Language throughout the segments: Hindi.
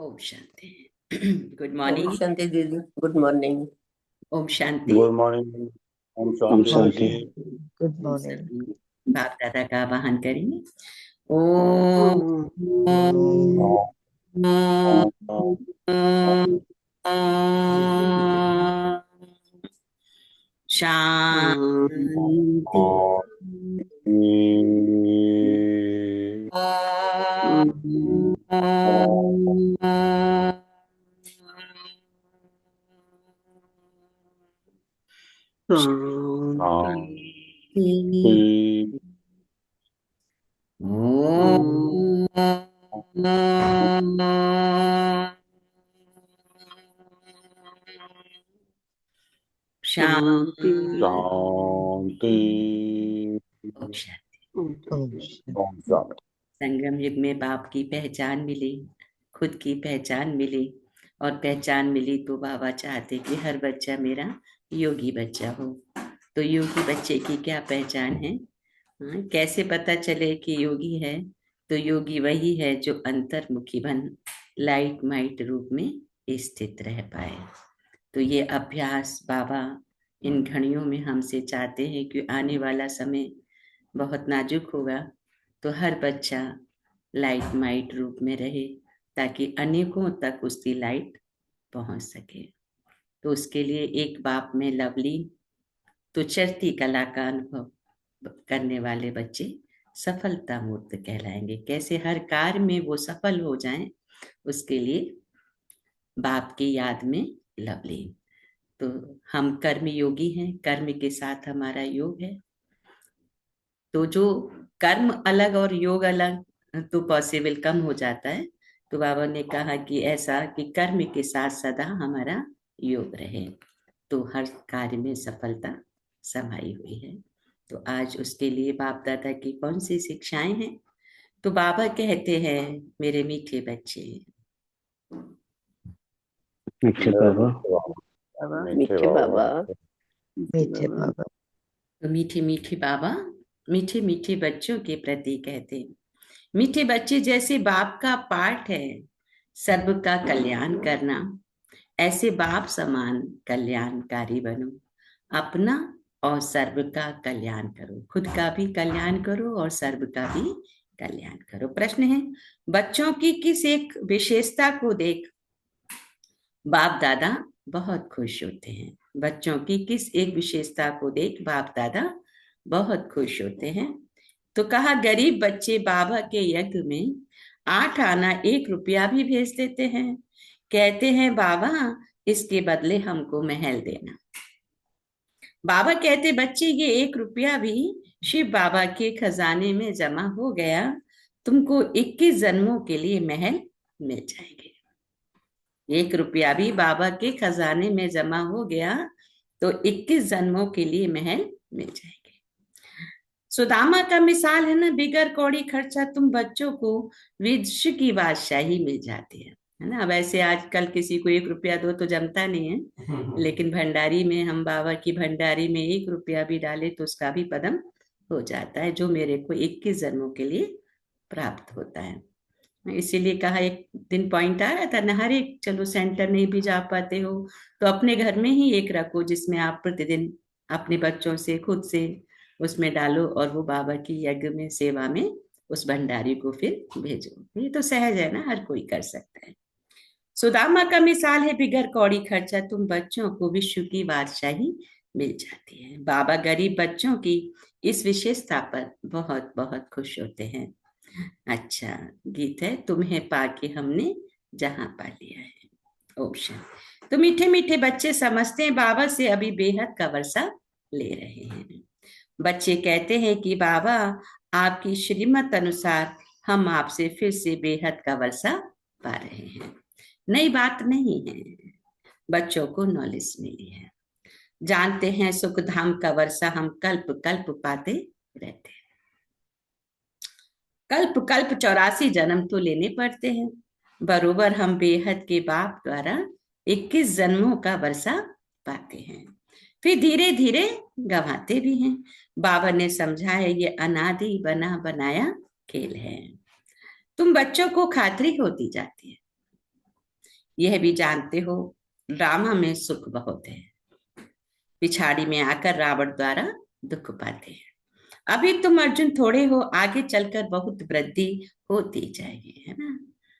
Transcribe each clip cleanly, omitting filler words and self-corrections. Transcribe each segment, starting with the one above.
ओम शांति। Good Om morning. शांति दीदी, गुड मॉर्निंग। ओम शांति। Good morning. ओम ओम शांति शांति। दीदी। Good Om morning. शांति। बाप दादा का आवाहन करेंगे। ओम शांति। शांति। शांति। ओम शांति। ओम शांति। संगम युग में बाप की पहचान मिली, खुद की पहचान मिली, और पहचान मिली तो बाबा चाहते कि हर बच्चा मेरा योगी बच्चा हो। तो योगी बच्चे की क्या पहचान है? कैसे पता चले कि योगी है? तो योगी वही है जो अंतर्मुखी बन लाइट माइट रूप में स्थित रह पाए। तो ये अभ्यास बाबा इन घड़ियों में हमसे चाहते हैं कि आने वाला समय बहुत नाजुक होगा, तो हर बच्चा लाइट माइट रूप में रहे ताकि अनेकों तक उसकी लाइट पहुंच सके। तो उसके लिए एक बाप में लवली तो चढ़ती कला का अनुभव करने वाले बच्चे सफलता मूर्त कहलाएंगे। कैसे हर कार्य में वो सफल हो जाएं, उसके लिए बाप की याद में लवली। तो हम कर्म योगी हैं, कर्म के साथ हमारा योग है। तो जो कर्म अलग और योग अलग तो पॉसिबल कम हो जाता है। तो बाबा ने कहा कि ऐसा कि कर्म के साथ सदा हमारा योग रहे, तो हर कार्य में सफलता समाई हुई है। तो आज उसके लिए बाप दादा की कौन सी शिक्षाएं हैं? तो बाबा कहते हैं, मेरे मीठे बच्चे। मीठे बाबा। मीठे बाबा। मीठे बाबा। तो मीठे मीठे बाबा मीठे मीठे बच्चों के प्रति कहते हैं, मीठे बच्चे जैसे बाप का पाठ है सबका कल्याण करना, ऐसे बाप समान कल्याणकारी बनो। अपना और सर्व का कल्याण करो, खुद का भी कल्याण करो और सर्व का भी कल्याण करो। प्रश्न है, बच्चों की किस एक विशेषता को देख बाप दादा बहुत खुश होते हैं? बच्चों की किस एक विशेषता को देख बाप दादा बहुत खुश होते हैं? तो कहा, गरीब बच्चे बाबा के यज्ञ में 8 आना 1 रुपया भी भेज देते हैं। कहते हैं, बाबा इसके बदले हमको महल देना। बाबा कहते, बच्चे ये 1 रुपया भी शिव बाबा के खजाने में जमा हो गया, तुमको 21 जन्मों के लिए महल मिल जाएंगे। 1 रुपया भी बाबा के खजाने में जमा हो गया तो 21 जन्मों के लिए महल मिल जाएंगे। सुदामा का मिसाल है ना, बिगर कौड़ी खर्चा तुम बच्चों को विश्व की बादशाही मिल जाती है ना। वैसे आजकल किसी को 1 रुपया दो तो जमता नहीं है, लेकिन भंडारी में हम बाबा की भंडारी में 1 रुपया भी डाले तो उसका भी पदम हो जाता है, जो मेरे को 21 जन्मों के लिए प्राप्त होता है। इसीलिए कहा, एक दिन पॉइंट आया था ना, हर एक, चलो सेंटर नहीं भी जा पाते हो तो अपने घर में ही एक रखो जिसमें आप प्रतिदिन अपने बच्चों से खुद से उसमें डालो और वो बाबा की यज्ञ में सेवा में उस भंडारी को फिर भेजो। ये तो सहज है ना, हर कोई कर सकता है। सुदामा का मिसाल है, बिगर कौड़ी खर्चा तुम बच्चों को विश्व की बादशाही मिल जाती है। बाबा गरीब बच्चों की इस विशेषता पर बहुत बहुत खुश होते हैं। अच्छा गीत है, तुम्हें पाके हमने जहां पा लिया है। ऑप्शन। तो मीठे मीठे बच्चे समझते हैं बाबा से अभी बेहद का वर्षा ले रहे हैं। बच्चे कहते हैं कि बाबा आपकी श्रीमत अनुसार हम आपसे फिर से बेहद का वर्षा पा रहे हैं। नई बात नहीं है, बच्चों को नॉलेज मिली है, जानते हैं सुख धाम का वर्षा हम कल्प कल्प पाते रहते हैं। कल्प कल्प 84 जन्म तो लेने पड़ते हैं, बरोबर हम बेहद के बाप द्वारा 21 जन्मों का वर्षा पाते हैं, फिर धीरे धीरे गंवाते भी हैं। बाबा ने समझा है ये अनादि बना बनाया खेल है। तुम बच्चों को खातरी होती जाती है, यह भी जानते हो ड्रामा में सुख बहुत है, पिछाड़ी में आकर रावण द्वारा दुख पाते हैं। अभी तुम अर्जुन थोड़े हो, आगे चलकर बहुत वृद्धि होती जाएगी, है ना।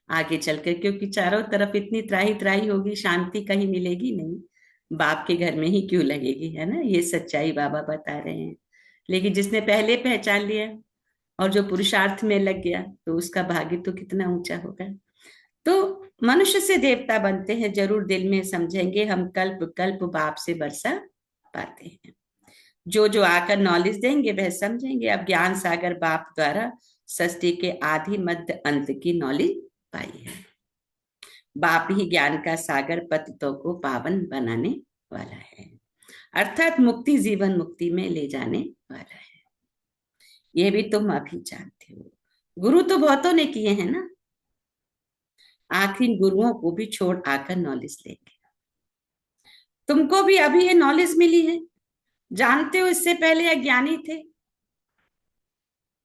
आगे चलकर, क्योंकि चारों तरफ इतनी त्राही त्राही होगी, शांति कहीं मिलेगी नहीं, बाप के घर में ही क्यों लगेगी, है ना। ये सच्चाई बाबा बता रहे हैं। लेकिन जिसने पहले पहचान लिया और जो पुरुषार्थ में लग गया, तो उसका भाग्य तो कितना ऊंचा होगा। तो मनुष्य से देवता बनते हैं, जरूर दिल में समझेंगे हम कल्प कल्प बाप से बरसा पाते हैं। जो जो आकर नॉलेज देंगे वह समझेंगे। अब ज्ञान सागर बाप द्वारा सृष्टि के आदि मध्य अंत की नॉलेज पाई है। बाप ही ज्ञान का सागर पतितों को पावन बनाने वाला है, अर्थात मुक्ति जीवन मुक्ति में ले जाने वाला है। यह भी तुम अभी जानते हो। गुरु तो बहुतों ने किए हैं ना, आखिर गुरुओं को भी छोड़ आकर नॉलेज लेंगे। तुमको भी अभी ये नॉलेज मिली है, जानते हो इससे पहले अज्ञानी थे।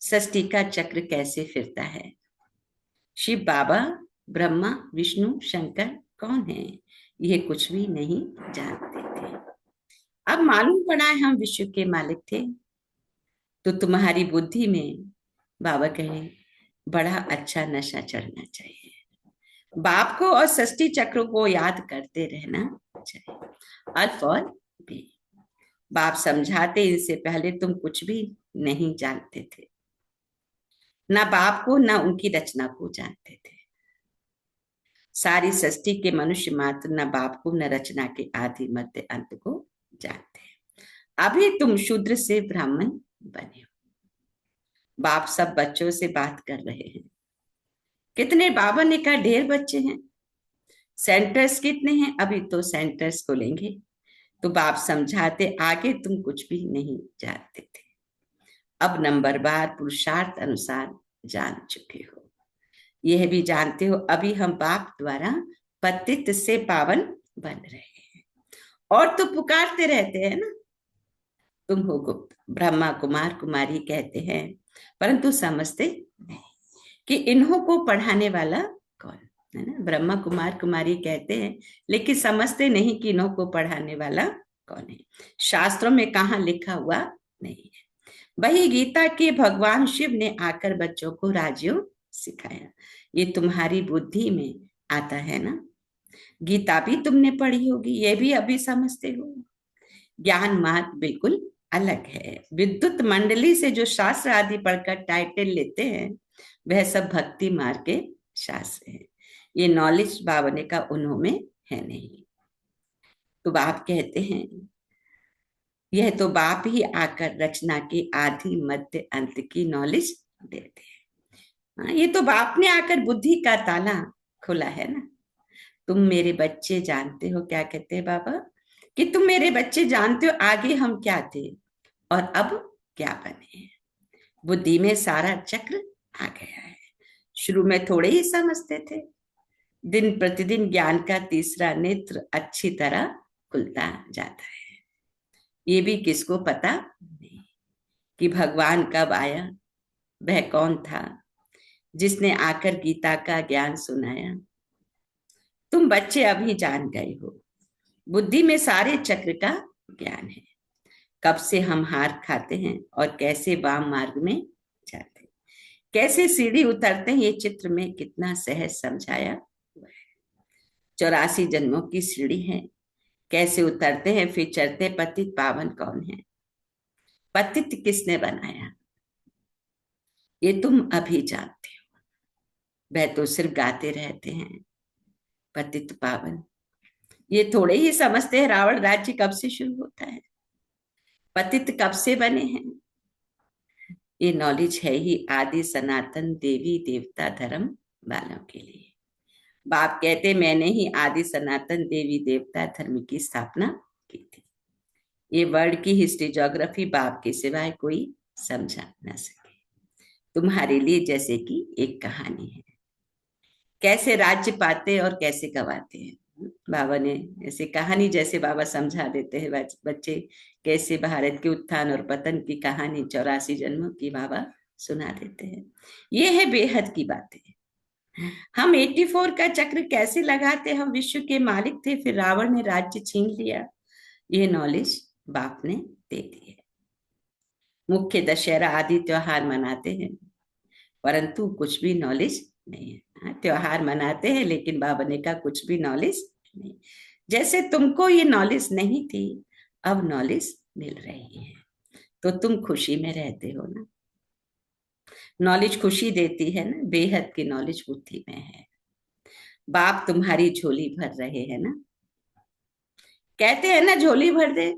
सृष्टि का चक्र कैसे फिरता है, शिव बाबा ब्रह्मा विष्णु शंकर कौन है, ये कुछ भी नहीं जानते थे। अब मालूम पड़ा है हम विश्व के मालिक थे। तो तुम्हारी बुद्धि में बाबा कहे बड़ा अच्छा नशा चढ़ना चाहिए, बाप को और सृष्टि चक्र को याद करते रहना चाहिए। अल्फ और बी बाप समझाते, इनसे पहले तुम कुछ भी नहीं जानते थे, ना बाप को ना उनकी रचना को जानते थे। सारी सृष्टि के मनुष्य मात्र न बाप को न रचना के आदि मध्य अंत को जानते हैं। अभी तुम शूद्र से ब्राह्मण बने हो। बाप सब बच्चों से बात कर रहे हैं। कितने, बाबा ने कहा ढेर बच्चे हैं। सेंटर्स कितने हैं, अभी तो सेंटर्स खोलेंगे। तो बाप समझाते, आगे तुम कुछ भी नहीं जानते थे, अब नंबरवार पुरुषार्थ अनुसार जान चुके हो। यह भी जानते हो अभी हम बाप द्वारा पतित से पावन बन रहे हैं। और तो पुकारते रहते हैं ना, तुम हो गुप्त, ब्रह्मा कुमार कुमारी कहते हैं, परंतु समझते नहीं कि इन्हों को पढ़ाने वाला कौन है ना। ब्रह्मा कुमार कुमारी कहते हैं, लेकिन समझते नहीं कि इन्हों को पढ़ाने वाला कौन है। शास्त्रों में कहाँ लिखा हुआ नहीं है। वही गीता के भगवान शिव ने आकर बच्चों को राजयोग सिखाया। ये तुम्हारी बुद्धि में आता है ना। गीता भी तुमने पढ़ी होगी, ये भी अभी समझते हो। ज्ञान मार्ग बिल्कुल अलग है। विद्युत मंडली से जो शास्त्र आदि पढ़कर टाइटल लेते हैं, वह सब भक्ति मार्ग के शास्त्र है। ये नॉलेज बाबा ने का उन्हों में है नहीं। तो बाप कहते हैं, यह तो बाप ही आकर रचना के आदि मध्य अंत की नॉलेज देते हैं। ये तो बाप ने आकर बुद्धि का ताला खोला है ना। तुम मेरे बच्चे जानते हो, क्या कहते हैं बाबा, कि तुम मेरे बच्चे जानते हो आगे हम क्या थे और अब क्या बने हैं। बुद्धि में सारा चक्र आ गया है। शुरू में थोड़े ही समझते थे, दिन प्रतिदिन ज्ञान का तीसरा नेत्र अच्छी तरह खुलता जाता है। ये भी किसको पता नहीं कि भगवान कब आया, वह कौन था जिसने आकर गीता का ज्ञान सुनाया। तुम बच्चे अभी जान गए हो, बुद्धि में सारे चक्र का ज्ञान है। कब से हम हार खाते हैं और कैसे वाम मार्ग में जाते हैं, कैसे सीढ़ी उतरते हैं, ये चित्र में कितना सहज समझाया हुआ है। 84 जन्मों की सीढ़ी है, कैसे उतरते हैं फिर चढ़ते। पतित पावन कौन है, पतित किसने बनाया, ये तुम अभी जानते हो। वह तो सिर्फ गाते रहते हैं पतित पावन, ये थोड़े ही समझते हैं रावण राज्य कब से शुरू होता है, पतित कब से बने हैं। ये नॉलेज है ही आदि सनातन देवी देवता धर्म वालों के लिए। बाप कहते, मैंने ही आदि सनातन देवी देवता धर्म की स्थापना की थी। ये वर्ल्ड की हिस्ट्री ज्योग्राफी बाप के सिवाय कोई समझा ना सके। तुम्हारे लिए जैसे कि एक कहानी है, कैसे राज्य पाते और कैसे गवाते हैं। बाबा ने ऐसे कहानी जैसे बाबा समझा देते हैं बच्चे, कैसे भारत के उत्थान और पतन की कहानी 84 जन्मों की बाबा सुना देते हैं। ये है बेहद की बातें। हम 84 का चक्र कैसे लगाते, हम विश्व के मालिक थे, फिर रावण ने राज्य छीन लिया। ये नॉलेज बाप ने दे दी है। मुख्य दशहरा आदि त्योहार मनाते हैं, परंतु कुछ भी नॉलेज नहीं है। त्योहार मनाते हैं लेकिन बाबा ने कहा कुछ भी नॉलेज नहीं। जैसे तुमको ये नॉलेज नहीं थी, अब नॉलेज मिल रही है, तो तुम खुशी में रहते हो ना। नॉलेज खुशी देती है ना, बेहद की नॉलेज बुद्धि में है। बाप तुम्हारी झोली भर रहे हैं ना, कहते हैं ना झोली भर दे।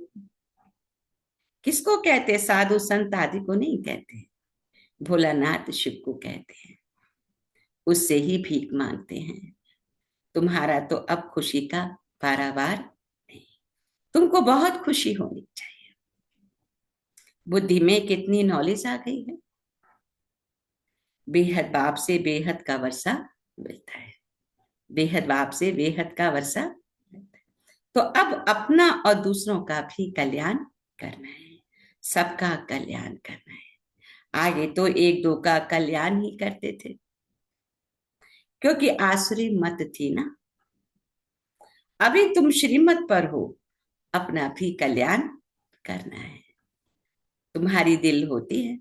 किसको कहते? साधु संत आदि को नहीं कहते, भोलानाथ शिव को कहते हैं। उससे ही भीख मांगते हैं। तुम्हारा तो अब खुशी का पारावार नहीं, तुमको बहुत खुशी होनी चाहिए। बुद्धि में कितनी नॉलेज आ गई है। बेहद बाप से बेहद का वर्षा मिलता है, बेहद बाप से बेहद का वर्षा। तो अब अपना और दूसरों का भी कल्याण करना है, सबका कल्याण करना है। आगे तो एक दो का कल्याण ही करते थे, क्योंकि आसुरी मत थी ना। अभी तुम श्रीमत पर हो, अपना भी कल्याण करना है। तुम्हारी दिल होती है,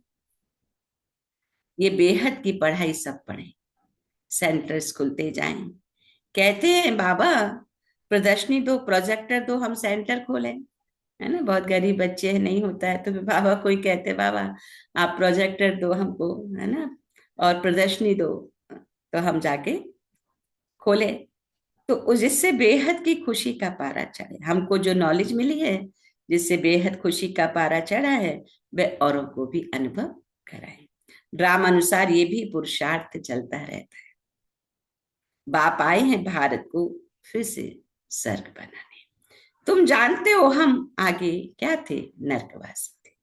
ये बेहद की पढ़ाई सब पढ़े, सेंटर्स खुलते जाएं। कहते हैं बाबा प्रदर्शनी दो, प्रोजेक्टर दो, हम सेंटर खोलें, है ना। बहुत गरीब बच्चे हैं, नहीं होता है, तो बाबा कोई कहते बाबा आप प्रोजेक्टर दो हमको, है ना, और प्रदर्शनी दो, तो हम जाके खोले। तो जिससे बेहद की खुशी का पारा चढ़े, हमको जो नॉलेज मिली है जिससे बेहद खुशी का पारा चढ़ा है, वह औरों को भी अनुभव कराए। ड्रामा अनुसार ये भी पुरुषार्थ चलता रहता है। बाप आए हैं भारत को फिर से स्वर्ग बनाने। तुम जानते हो हम आगे क्या थे, नरकवासी थे,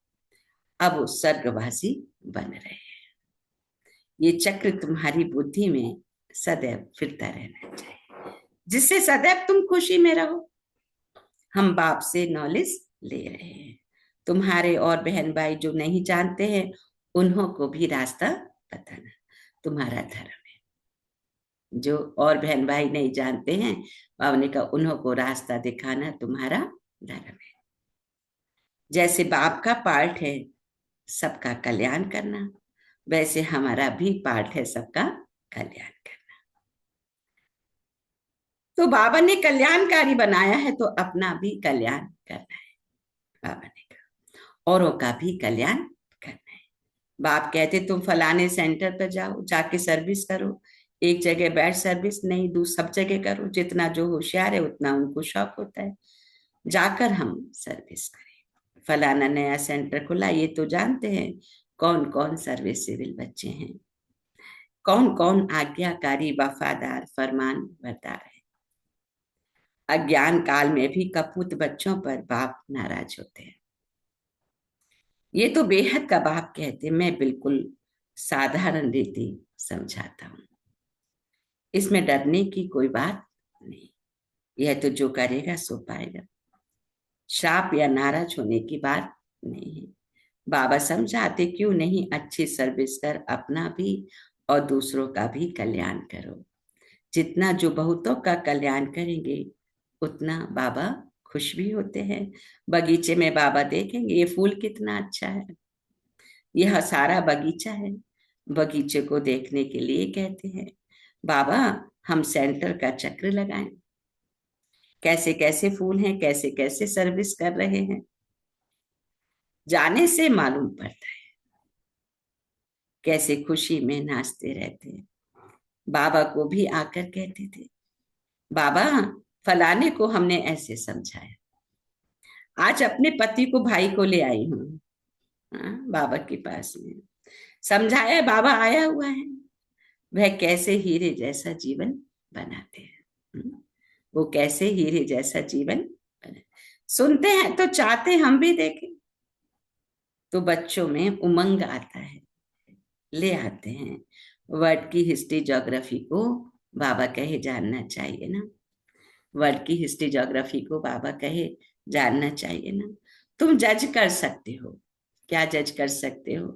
अब वो स्वर्गवासी बन रहे हैं। ये चक्र तुम्हारी बुद्धि में सदैव फिरता रहना चाहिए, जिससे सदैव तुम खुशी में रहो। हम बाप से नॉलेज ले रहे हैं। तुम्हारे और बहन भाई जो नहीं जानते हैं, उन्हों को भी रास्ता बताना तुम्हारा धर्म है। जो और बहन भाई नहीं जानते हैं, बाबा ने कहा उन्हों को रास्ता दिखाना तुम्हारा धर्म है। जैसे बाप का पार्ट है सबका कल्याण करना, वैसे हमारा भी पार्ट है सबका कल्याण करना। तो बाबा ने कल्याणकारी बनाया है, तो अपना भी कल्याण करना है। बाबा ने कहा औरों का भी कल्याण करना है। बाप कहते तुम फलाने सेंटर पर जाओ, जाके सर्विस करो। एक जगह बैठ सर्विस नहीं, सब जगह करो। जितना जो होशियार है उतना उनको शौक होता है, जाकर हम सर्विस करें। फलाना नया सेंटर खुला, ये तो जानते हैं कौन कौन सर्विस सिविल बच्चे हैं, कौन कौन आज्ञाकारी वफादार फरमान बरदार है। अज्ञान काल में भी कपूत बच्चों पर बाप नाराज होते हैं। ये तो बेहद का बाप कहते, मैं बिल्कुल साधारण रीति समझाता हूं, इसमें डरने की कोई बात नहीं। यह तो जो करेगा सो पाएगा, श्राप या नाराज होने की बात नहीं है। बाबा समझाते क्यों नहीं, अच्छी सर्विस कर, अपना भी और दूसरों का भी कल्याण करो। जितना जो बहुतों का कल्याण करेंगे उतना बाबा खुश भी होते हैं। बगीचे में बाबा देखेंगे ये फूल कितना अच्छा है, यह सारा बगीचा है, बगीचे को देखने के लिए कहते हैं बाबा हम सेंटर का चक्र लगाएं, कैसे कैसे फूल हैं, कैसे कैसे सर्विस कर रहे हैं, जाने से मालूम पड़ता है कैसे खुशी में नाचते रहते हैं। बाबा को भी आकर कहते थे बाबा फलाने को हमने ऐसे समझाया, आज अपने पति को भाई को ले आई हूं बाबा के पास में, समझाया बाबा आया हुआ है, वह कैसे हीरे जैसा जीवन बनाते हैं। वो कैसे हीरे जैसा जीवन बना, सुनते हैं तो चाहते हम भी देखें, तो बच्चों में उमंग आता है, ले आते हैं। वर्ड की हिस्ट्री ज्योग्राफी को बाबा कहे जानना चाहिए ना, वर्ड की हिस्ट्री ज्योग्राफी को बाबा कहे जानना चाहिए ना। तुम जज कर सकते हो, क्या जज कर सकते हो?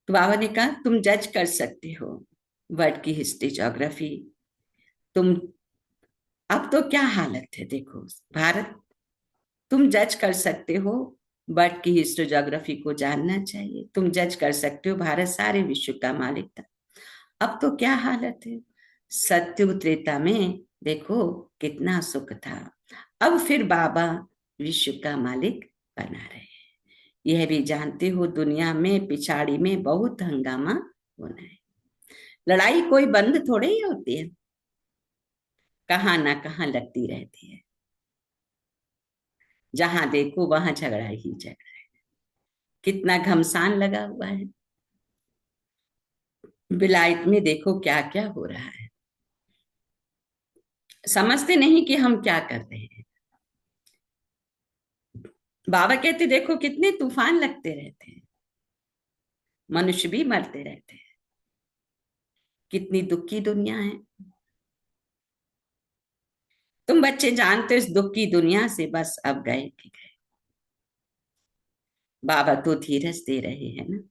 तो बाबा ने कहा तुम जज कर सकते हो वर्ल्ड की हिस्ट्री ज्योग्राफी। तुम अब तो क्या हालत है देखो भारत, तुम जज कर सकते हो वर्ल्ड की हिस्ट्री ज्योग्राफी को जानना चाहिए, तुम जज कर सकते हो भारत सारे विश्व का मालिक था। अब तो क्या हालत है। सत्युग त्रेता में देखो कितना सुख था, अब फिर बाबा विश्व का मालिक बना रहे हैं। यह भी जानते हो दुनिया में पिछाड़ी में बहुत हंगामा होना है। लड़ाई कोई बंद थोड़े ही होती है, कहां ना कहां लगती रहती है। जहां देखो वहां झगड़ा ही झगड़ा है। कितना घमसान लगा हुआ है। विलायत में देखो क्या क्या हो रहा है। समझते नहीं कि हम क्या कर रहे हैं। बाबा कहते देखो कितने तूफान लगते रहते हैं, मनुष्य भी मरते रहते हैं। कितनी दुख की दुनिया है। तुम बच्चे जानते हो इस दुख की दुनिया से बस अब गए कि गए। बाबा तो धीरज दे रहे हैं ना।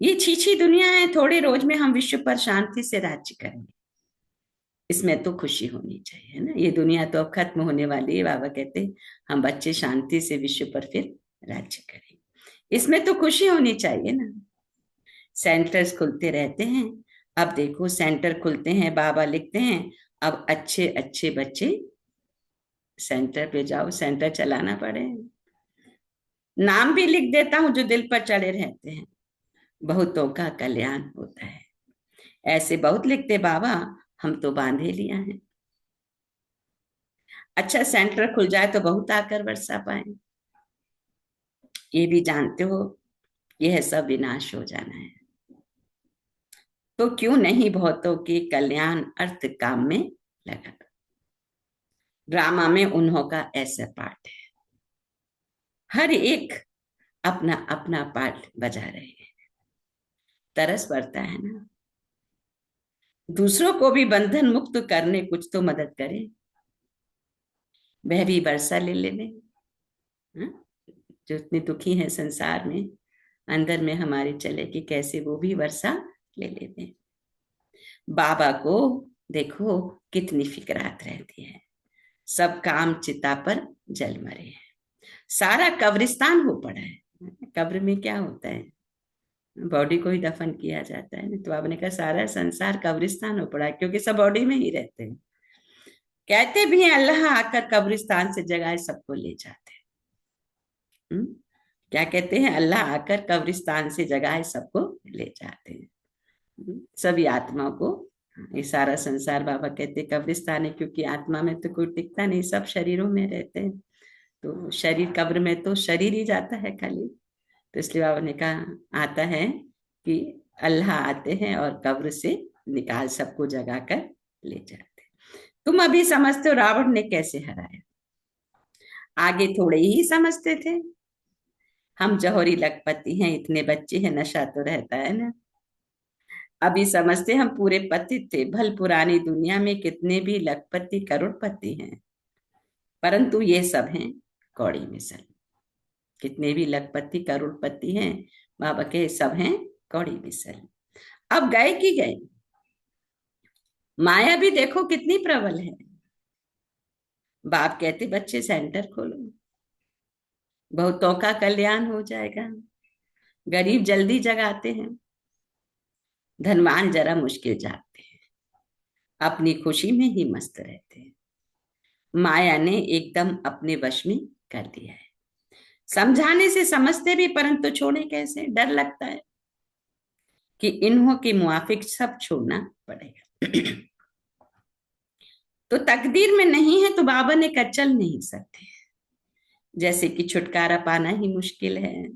ये छीछी दुनिया है, थोड़े रोज में हम विश्व पर शांति से राज्य करेंगे। इसमें तो खुशी होनी चाहिए ना। ये दुनिया तो अब खत्म होने वाली है। बाबा कहते हम बच्चे शांति से विश्व पर फिर राज्य करेंगे, इसमें तो खुशी होनी चाहिए ना। सेंटर्स खुलते रहते हैं। अब देखो सेंटर खुलते हैं, बाबा लिखते हैं अब अच्छे अच्छे बच्चे सेंटर पे जाओ, सेंटर चलाना पड़े। नाम भी लिख देता हूं जो दिल पर चढ़े रहते हैं, बहुतों का कल्याण होता है। ऐसे बहुत लिखते बाबा, हम तो बांधे लिया है। अच्छा सेंटर खुल जाए तो बहुत आकर बरसा पाए। ये भी जानते हो यह सब विनाश हो जाना है, तो क्यों नहीं बहुतों के कल्याण अर्थ काम में लगा। ड्रामा में उन्हों का ऐसा पार्ट है, हर एक अपना अपना पार्ट बजा रहे हैं। तरस पड़ता है ना, दूसरों को भी बंधन मुक्त करने कुछ तो मदद करे। वह भी वर्षा ले लेने, जो इतने दुखी हैं संसार में, अंदर में हमारे चले कि कैसे वो भी वर्षा ले लेते। बाबा को देखो कितनी फिक्रात रहती है। सब काम चिता पर जल मरे हैं, सारा कब्रिस्तान हो पड़ा है। कब्र में क्या होता है, बॉडी को ही दफन किया जाता है ना। तो आपने कहा सारा संसार कब्रिस्तान हो पड़ा है, क्योंकि सब बॉडी में ही रहते हैं। कहते भी हैं अल्लाह आकर कब्रिस्तान से जगाए सबको ले जाते हैं। क्या कहते हैं, अल्लाह आकर कब्रिस्तान से जगाए सबको ले जाते हैं। सभी आत्मा को, ये सारा संसार बाबा कहते कब्रिस्तान है, क्योंकि आत्मा में तो कोई टिकता नहीं, सब शरीरों में रहते हैं। तो शरीर कब्र में तो शरीर ही जाता है खाली। तो इसलिए बाबा ने कहा आता है कि अल्लाह आते हैं और कब्र से निकाल सबको जगा कर ले जाते। तुम अभी समझते हो रावण ने कैसे हराया, आगे थोड़े ही समझते थे। हम जौहरी लखपति हैं, इतने बच्चे हैं, नशा तो रहता है ना। अभी समझते हम पूरे पतित थे। भल पुरानी दुनिया में कितने भी लखपति करोड़पति हैं, परंतु ये सब हैं कौड़ी मिसल। कितने भी लखपति करोड़पति हैं, बाबा के सब हैं कौड़ी मिसल। अब गए कि गए। माया भी देखो कितनी प्रबल है। बाप कहते बच्चे सेंटर खोलो, बहुतों का कल्याण हो जाएगा। गरीब जल्दी जगाते हैं, धनवान जरा मुश्किल जागते हैं, अपनी खुशी में ही मस्त रहते हैं। माया ने एकदम अपने वश में कर दिया है। समझाने से समझते भी, परंतु छोड़े कैसे, डर लगता है कि इन्हों के मुआफिक सब छोड़ना पड़ेगा। तो तकदीर में नहीं है तो बाबा ने कहा चल नहीं सकते। जैसे कि छुटकारा पाना ही मुश्किल है,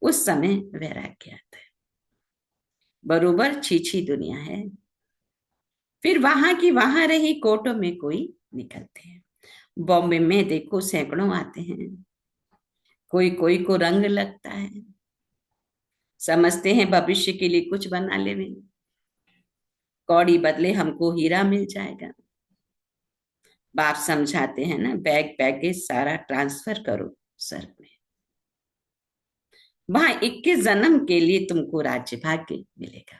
उस समय वैराग्य आता है। बरोबर छीछी दुनिया है, फिर वहां की वहां रही कोर्टों में कोई निकलते हैं। बॉम्बे में देखो सैकड़ों आते हैं, कोई कोई को रंग लगता है, समझते हैं भविष्य के लिए कुछ बना ले। कौड़ी बदले हमको हीरा मिल जाएगा। बाप समझाते हैं ना, बैग पैकेज सारा ट्रांसफर करो सर में। वहां 21 जन्म के लिए तुमको राज्य भाग्य मिलेगा।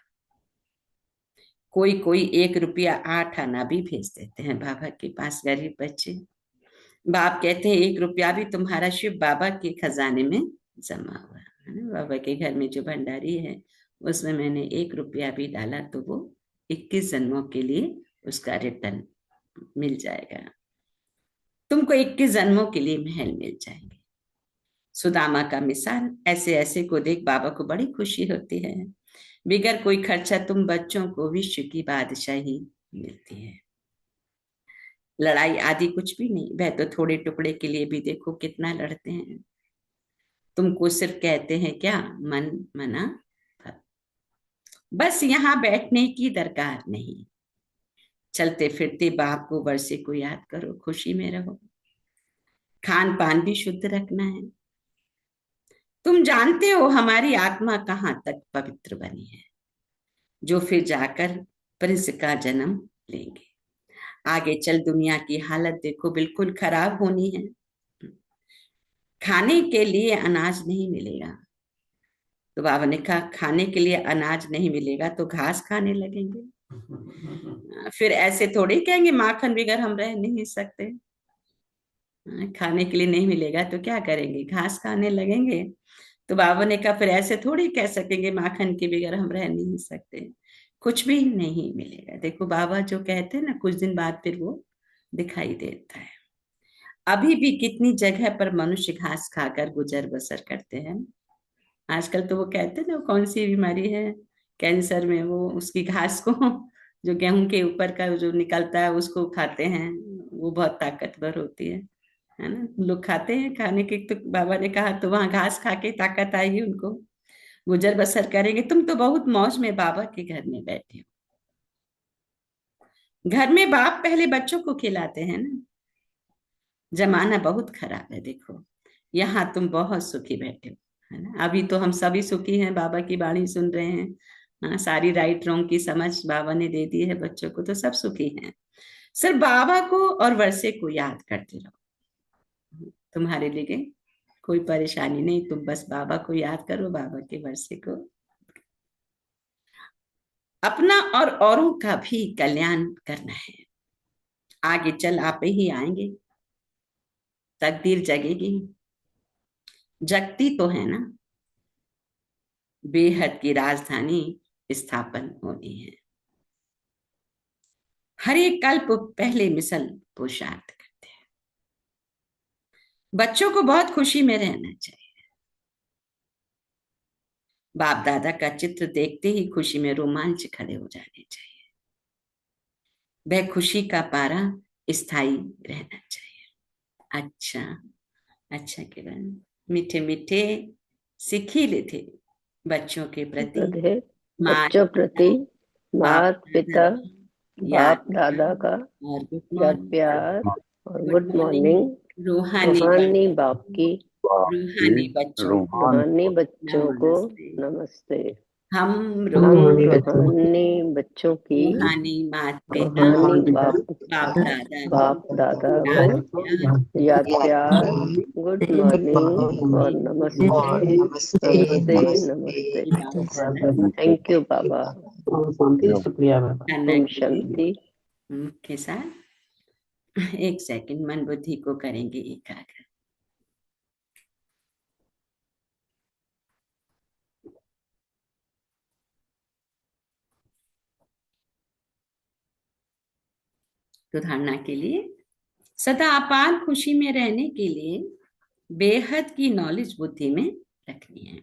कोई कोई 1 रुपया 8 आना भी भेज देते हैं बाबा के पास, गरीब बच्चे। बाप कहते हैं 1 रुपया भी तुम्हारा शिव बाबा के खजाने में जमा हुआ है ना। बाबा के घर में जो भंडारी है उसमें मैंने 1 रुपया भी डाला तो वो 21 जन्मों के लिए उसका रिटर्न मिल जाएगा। तुमको 21 जन्मों के लिए महल मिल जाएंगे। सुदामा का मिसाल, ऐसे ऐसे को देख बाबा को बड़ी खुशी होती है। बिगर कोई खर्चा तुम बच्चों को विश्व की बादशाही मिलती है। लड़ाई आदि कुछ भी नहीं, वह तो थोड़े टुकड़े के लिए भी देखो कितना लड़ते हैं। तुमको सिर्फ कहते हैं क्या, मन मना भव। बस यहाँ बैठने की दरकार नहीं, चलते फिरते बाप को वर्षे को याद करो, खुशी में रहो। खान पान भी शुद्ध रखना है। तुम जानते हो हमारी आत्मा कहाँ तक पवित्र बनी है, जो फिर जाकर प्रिंस का जन्म लेंगे। आगे चल दुनिया की हालत देखो, बिल्कुल खराब होनी है। खाने के लिए अनाज नहीं मिलेगा, तो बाबा ने कहा खाने के लिए अनाज नहीं मिलेगा तो घास खाने लगेंगे। फिर ऐसे थोड़ी कहेंगे माखन बगैर हम रह नहीं सकते। खाने के लिए नहीं मिलेगा तो क्या करेंगे, घास खाने लगेंगे। तो बाबा ने कहा फिर ऐसे थोड़ी कह सकेंगे माखन के बगैर हम रह नहीं सकते। कुछ भी नहीं मिलेगा। देखो बाबा जो कहते हैं ना, कुछ दिन बाद फिर वो दिखाई देता है। अभी भी कितनी जगह पर मनुष्य घास खाकर गुजर बसर करते हैं। आजकल तो वो कहते हैं ना, कौन सी बीमारी है कैंसर में, वो उसकी घास को जो गेहूं के ऊपर का जो निकलता है उसको खाते हैं, वो बहुत ताकतवर होती है ना। लोग खाते हैं, खाने के तो बाबा ने कहा तो वहां घास खा के ताकत आएगी उनको, गुजर बसर करेंगे। तुम तो बहुत मौज में बाबा के घर में बैठे हो। घर में बाप पहले बच्चों को खिलाते हैं ना। जमाना बहुत खराब है, देखो यहाँ तुम बहुत सुखी बैठे हो, है ना। अभी तो हम सभी सुखी हैं, बाबा की वाणी सुन रहे हैं। हाँ, सारी राइट रॉन्ग की समझ बाबा ने दे दी है बच्चों को, तो सब सुखी हैं। सिर्फ बाबा को और वर्षे को याद करते रहो, तुम्हारे लिए कोई परेशानी नहीं। तुम बस बाबा को याद करो, बाबा के वर्षे को। अपना और औरों का भी कल्याण करना है। आगे चल आप ही आएंगे, तकदीर जगेगी, जगती तो है ना। बेहद की राजधानी स्थापन होनी है। हर एक कल्प पहले मिसल पुरुषार्थ करते हैं। बच्चों को बहुत खुशी में रहना चाहिए। बाप दादा का चित्र देखते ही खुशी में रोमांच खड़े हो जाने चाहिए। वह खुशी का पारा स्थायी रहना चाहिए। अच्छा अच्छा किरण, मीठे मीठे सिखिल थे बच्चों के प्रति, बच्चों प्रति माता पिता बाप दादा का और याद प्यार और गुड मॉर्निंग रूहानी बाप की, रूहानी बच्चों को नमस्ते। हम रूहानी बच्चों की रूहानी माता रूहानी बाप दादा को याद प्यार, गुड मॉर्निंग और नमस्ते नमस्ते नमस्ते। थैंक यू बाबा। शुक्रिया बाबा। ओम शांति। के साथ एक सेकंड मन बुद्धि को करेंगे एकाग्र। तो धारणा के लिए सदा अपार खुशी में रहने के लिए बेहद की नॉलेज बुद्धि में रखनी है।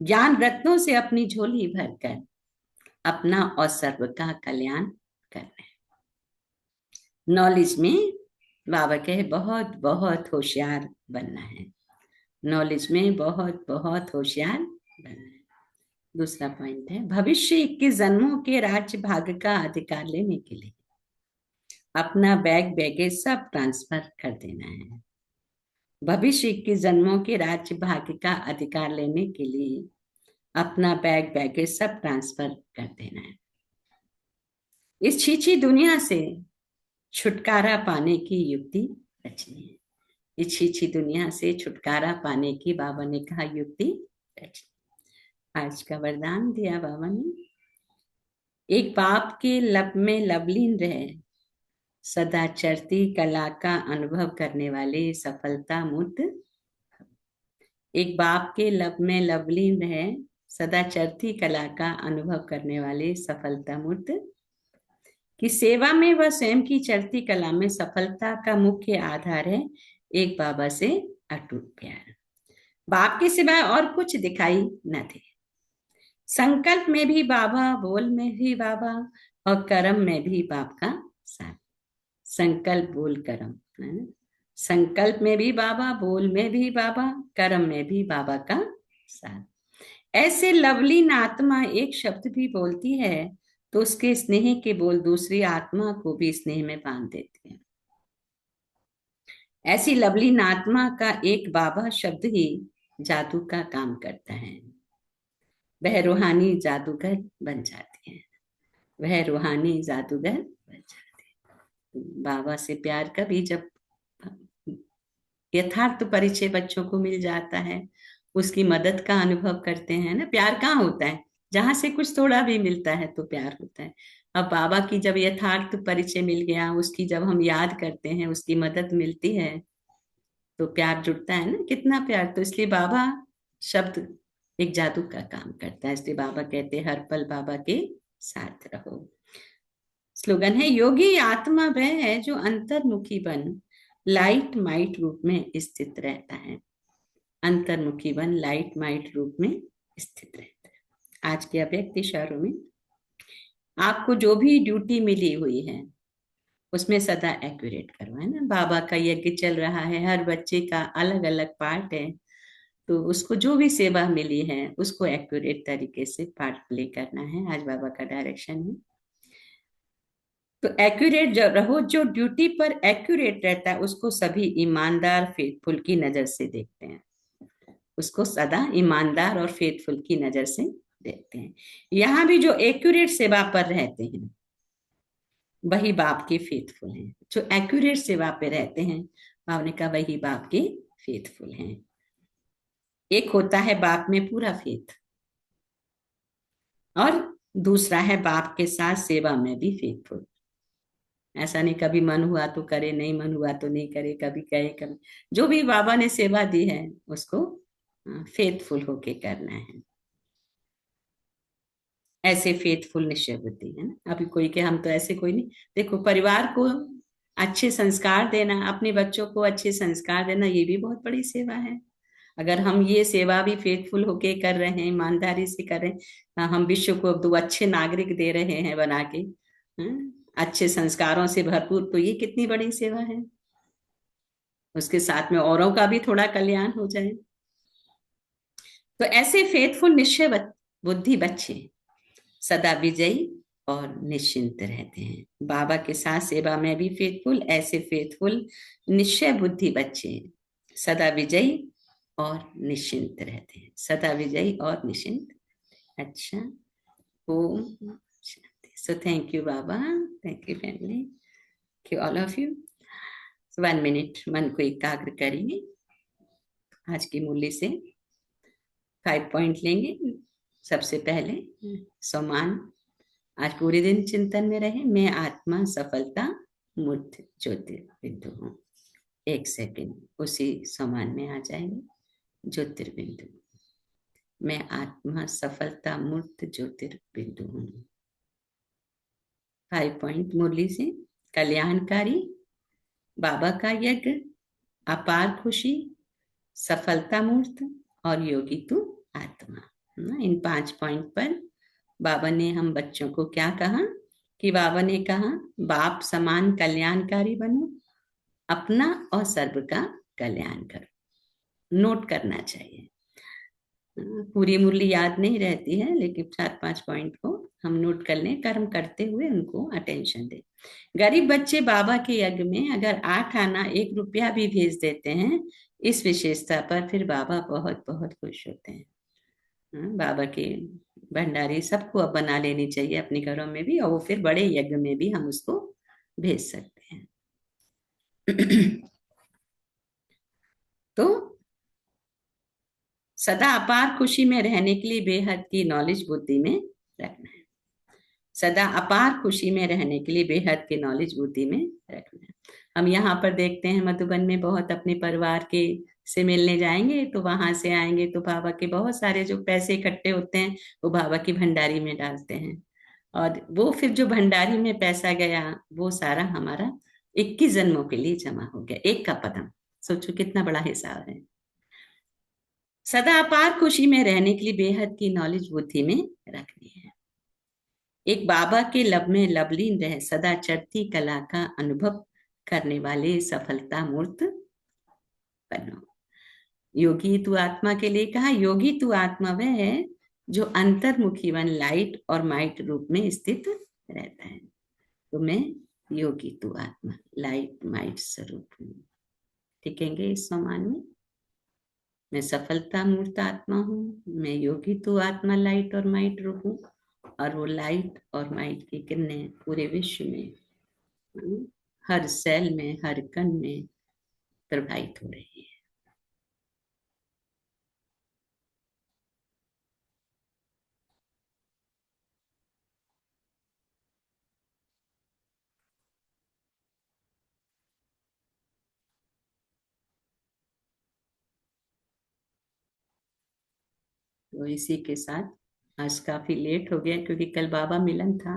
ज्ञान रत्नों से अपनी झोली भरकर अपना और सर्व का कल्याण करना है। नॉलेज में बाबा कहे बहुत बहुत होशियार बनना है। नॉलेज में बहुत बहुत होशियार बनना है। दूसरा पॉइंट है भविष्य 21 जन्मों के राज्य भाग का अधिकार लेने के लिए अपना बैग बैगेज सब ट्रांसफर कर देना है। भविष्य 21 जन्मों के राज्य भाग्य का अधिकार लेने के लिए अपना बैग बैगेज सब ट्रांसफर कर देना है। इस छीछी दुनिया से छुटकारा पाने की युक्ति रचनी है। इस छीछी दुनिया से छुटकारा पाने की बाबा ने कहा युक्ति आज का वरदान दिया बाबा ने, एक बाप के लब में लवलीन रहे, सदा चढ़ती कला का अनुभव करने वाले सफलता मुक्त। एक बाप के लब में लवलीन रहे, सदा चढ़ती कला का अनुभव करने वाले सफलता मूर्त की सेवा में वह स्वयं की चढ़ती कला में सफलता का मुख्य आधार है। एक बाबा से अटूट प्यार, बाप के सिवाय और कुछ दिखाई न दे। संकल्प में भी बाबा, बोल में भी बाबा और कर्म में भी बाप का साथ। संकल्प, बोल, कर्म, है ना? संकल्प में भी बाबा, बोल में भी बाबा, कर्म में भी बाबा का साथ। ऐसे लवलीन आत्मा एक शब्द भी बोलती है तो उसके स्नेह के बोल दूसरी आत्मा को भी स्नेह में बांध देते हैं। ऐसी लवलीन आत्मा का एक बाबा शब्द ही जादू का काम करता है। वह रूहानी जादूगर बन जाती है, वह रूहानी जादूगर बन जाती है। बाबा से प्यार का भी जब यथार्थ परिचय बच्चों को मिल जाता है, उसकी मदद का अनुभव करते हैं ना। प्यार कहाँ होता है? जहां से कुछ थोड़ा भी मिलता है तो प्यार होता है। अब बाबा की जब यथार्थ परिचय मिल गया, उसकी जब हम याद करते हैं, उसकी मदद मिलती है तो प्यार जुड़ता है ना। कितना प्यार! तो इसलिए बाबा शब्द एक जादू का काम करता है। इसलिए बाबा कहते हैं हर पल बाबा के साथ रहो। स्लोगन है, योगी आत्मा वह है जो अंतर्मुखी बन लाइट माइट रूप में स्थित रहता है। अंतर्मुखी बन लाइट माइट रूप में स्थित रहता है। आज के अव्यक्त इशारों में आपको जो भी ड्यूटी मिली हुई है उसमें सदा एक्यूरेट करो, है ना। बाबा का यज्ञ चल रहा है, हर बच्चे का अलग अलग पार्ट है, तो उसको जो भी सेवा मिली है उसको एक्यूरेट तरीके से पार्ट प्ले करना है। आज बाबा का डायरेक्शन है। तो एक्यूरेट जब रहो, जो ड्यूटी पर एक्यूरेट रहता है उसको सभी ईमानदार फेथफुल की नजर से देखते हैं। उसको सदा ईमानदार और फेथफुल की नजर से देखते हैं। यहाँ भी जो एक्यूरेट सेवा पर रहते हैं वही बाप के फेथफुल हैं। जो एक्यूरेट सेवा पे रहते हैं, बाप ने कहा वही बाप के फेथफुल हैं। एक होता है बाप में पूरा फेथ, और दूसरा है बाप के साथ सेवा में भी फेथफुल। ऐसा नहीं कभी मन हुआ तो करे, नहीं मन हुआ तो नहीं करे, कभी कहे कभी। जो भी बाबा ने सेवा दी है उसको फेथफुल होके करना है। ऐसे फेथफुल निश्चय बुद्धि है ना। अभी कोई के हम तो ऐसे कोई नहीं। देखो, परिवार को अच्छे संस्कार देना, अपने बच्चों को अच्छे संस्कार देना, ये भी बहुत बड़ी सेवा है। अगर हम ये सेवा भी फेथफुल होके कर रहे हैं, ईमानदारी से कर रहे हैं, हम विश्व को 2 अच्छे नागरिक दे रहे हैं बना के, अच्छे संस्कारों से भरपूर, तो ये कितनी बड़ी सेवा है। उसके साथ में औरों का भी थोड़ा कल्याण हो जाए। तो ऐसे फेथफुल निश्चय बुद्धि बच्चे सदा विजयी और निश्चिंत रहते हैं। बाबा के साथ सेवा में भी फेथफुल, ऐसे फेथफुल निश्चय बुद्धि बच्चे सदा विजयी और निश्चिंत रहते हैं। सदा विजयी और निश्चिंत। अच्छा, Om Shanti. So thank you Baba, thank you family, thank you all of you. 1 minute मन को एकाग्र करेंगे। आज की मुरली से 5 पॉइंट लेंगे। सबसे पहले सम्मान। आज पूरे दिन चिंतन में रहे, मैं आत्मा सफलता मूर्त ज्योतिर्बिंदु हूँ। 1 सेकंड उसी सम्मान में आ जाएंगे। ज्योतिर्बिंदु, मैं आत्मा सफलता मूर्त ज्योतिर्बिंदु हूँ। 5 पॉइंट मुरली से, कल्याणकारी बाबा का यज्ञ, अपार खुशी, सफलता मूर्त और योगी तू आत्मा। इन 5 पॉइंट पर बाबा ने हम बच्चों को क्या कहा कि बाबा ने कहा बाप समान कल्याणकारी बनो, अपना और सर्व का कल्याण करो। नोट करना चाहिए। पूरी मुरली याद नहीं रहती है, लेकिन 4-5 पॉइंट को हम नोट कर लें, कर्म करते हुए उनको अटेंशन दें। गरीब बच्चे बाबा के यज्ञ में अगर 8 आना 1 रुपया भी भेज देते हैं, इस विशेषता पर फिर बाबा बहुत बहुत खुश होते हैं। बाबा के भंडारी सबको अब बना लेनी चाहिए अपने घरों में भी, और वो फिर बड़े यज्ञ में भी हम उसको भेज सकते हैं। तो सदा अपार खुशी में रहने के लिए बेहद की नॉलेज बुद्धि में रखना है। सदा अपार खुशी में रहने के लिए बेहद की नॉलेज बुद्धि में रखना है। हम यहाँ पर देखते हैं मधुबन में बहुत अपने परिवार के से मिलने जाएंगे तो वहां से आएंगे तो बाबा के बहुत सारे जो पैसे इकट्ठे होते हैं वो बाबा की भंडारी में डालते हैं, और वो फिर जो भंडारी में पैसा गया वो सारा हमारा 21 जन्मों के लिए जमा हो गया, एक का पदम। सोचो कितना बड़ा हिसाब है। सदा अपार खुशी में रहने के लिए बेहद की नॉलेज बुद्धि में रखनी है। एक बाबा के लब में लवलीन रह सदा चढ़ती कला का अनुभव करने वाले सफलता मूर्त बनो। योगी तू आत्मा के लिए कहा, योगी तू आत्मा वह है जो अंतर्मुखी वन लाइट और माइट रूप में स्थित रहता है। तो मैं योगी तू आत्मा लाइट माइट स्वरूप हूँ। टिकेंगे इस सम्मान में। मैं सफलता मूर्त आत्मा हूँ, मैं योगी तू आत्मा लाइट और माइट रूप हूँ, और वो लाइट और माइट की किरणें पूरे विश्व में हर सेल में हर कण में प्रवाहित हो रही है। तो इसी के साथ आज काफी लेट हो गया क्योंकि कल बाबा मिलन था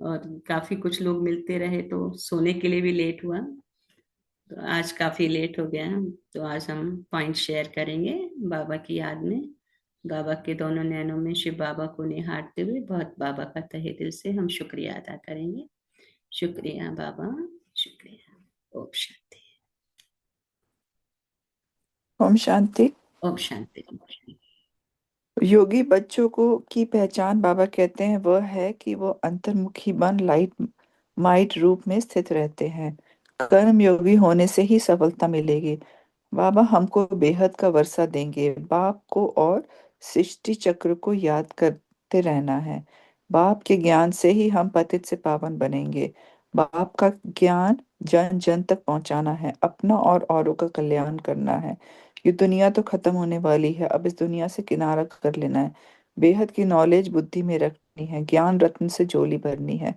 और काफी कुछ लोग मिलते रहे तो सोने के लिए भी लेट हुआ। तो आज काफी लेट हो गया। तो आज हम पॉइंट शेयर करेंगे बाबा की याद में। बाबा के दोनों नैनों में शिव बाबा को निहारते हुए बहुत बाबा का तहे दिल से हम शुक्रिया अदा करेंगे। शुक्रिया बाबा, शुक्रिया। ओम शांति। ओम शांति। ओम शांति। योगी बच्चों को की पहचान बाबा कहते हैं वह है कि वो अंतर्मुखी बन लाइट माइट रूप में स्थित रहते हैं। कर्म योगी होने से ही सफलता मिलेगी। बाबा हमको बेहद का वर्षा देंगे। बाप को और सृष्टि चक्र को याद करते रहना है। बाप के ज्ञान से ही हम पतित से पावन बनेंगे। बाप का ज्ञान जन जन तक पहुंचाना है, अपना और औरों का कल्याण करना है। ये दुनिया तो खत्म होने वाली है, अब इस दुनिया से किनारा कर लेना है। बेहद की नॉलेज बुद्धि में रखनी है, ज्ञान रत्न से झोली भरनी है।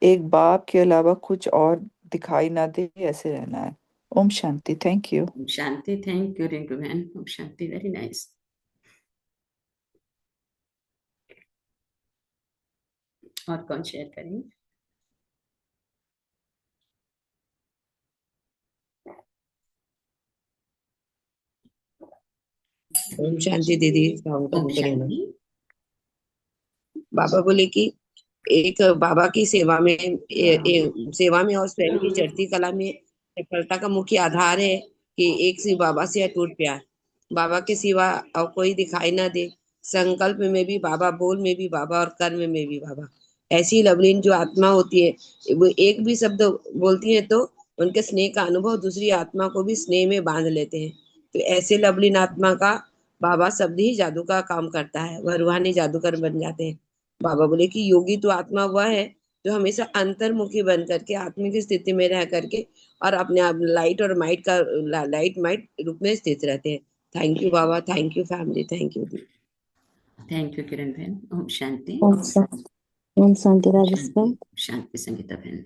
एक बाप के अलावा कुछ और दिखाई ना दे, ऐसे रहना है। ओम शांति। Thank you. Om Shanti. Thank you Rinku बहन। ओम शांति। Very nice. और कौन शेयर करेंगे? ओम शांति दीदी। ओम शांति। बाबा बोले कि एक बाबा की सेवा में सेवा में और स्वयं की चढ़ती कला में सफलता का मुख्य आधार है कि एक से बाबा से अटूट प्यार। बाबा के सिवा और कोई दिखाई ना दे। संकल्प में भी बाबा, बोल में भी बाबा और कर्म में भी बाबा। ऐसी लवलीन जो आत्मा होती है वो एक भी शब्द बोलती है तो उनके स्नेह का अनुभव दूसरी आत्मा को भी स्नेह में बांध लेते हैं। तो ऐसे लवलीन आत्मा का बाबा शब्द ही जादू का काम करता है, वह रूहानी जादूगर बन जाते हैं। बाबा बोले कि योगी तो आत्मा वह है जो हमेशा अंतर्मुखी बन करके आत्मिक स्थिति में रह करके और अपने आप लाइट और माइट का लाइट माइट रूप में स्थित रहते हैं। Thank you Baba, thank you family, thank you दी। थैंक यू किरण बहन। ओम शांति। ओम शांति राजेश भाई। शांति संगीता बहन।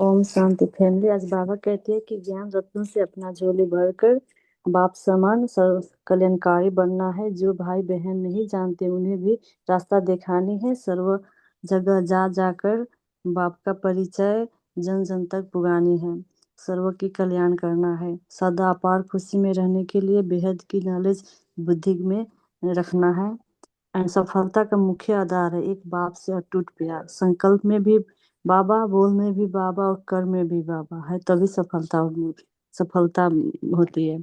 ओम शांति फैमिली। आज बाबा कहते हैं कि ज्ञान रत्न से अपना झोली भरकर बाप समान सर्व कल्याणकारी बनना है। जो भाई बहन नहीं जानते उन्हें भी रास्ता दिखानी है। सर्व जगह जा जाकर बाप का परिचय जन जन तक पुगानी है। सर्व की कल्याण करना है। सदा अपार खुशी में रहने के लिए बेहद की नॉलेज बुद्धि में रखना है। एंड सफलता का मुख्य आधार है एक बाप से अटूट प्यार। संकल्प में भी बाबा, बोल में भी बाबा और कर्म में भी बाबा है, तभी सफलता होती है।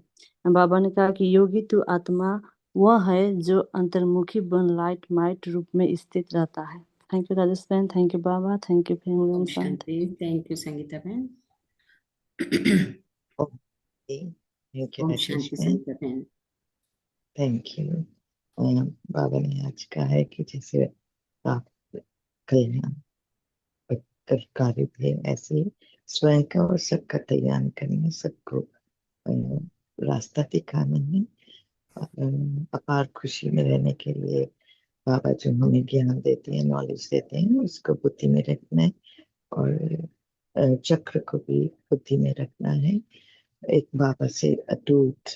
बाबा ने कहा कि योगी तू आत्मा वह है जो अंतर्मुखी बन लाइट माइट रूप में स्थित रहता है। थैंक यू राजेश बहन। Thank you Baba. Thank you family. Om Shanti. Thank you Sangeeta बहन। थैंक यू ओम राजेश शांति बहन। संगीता बहन। Thank you. बाबा ने आज कहा है कि जैसे आप कल्याण कार्य थे ऐसे स्वयं का और सबका कल्याण करना, सबको रास्ता दिखाना है। अपार खुशी में रहने के लिए बाबा जो हमें ज्ञान देते हैं, नॉलेज देते हैं, उसको बुद्धि में रखना है और चक्र को भी बुद्धि में रखना है। एक बाबा से अटूट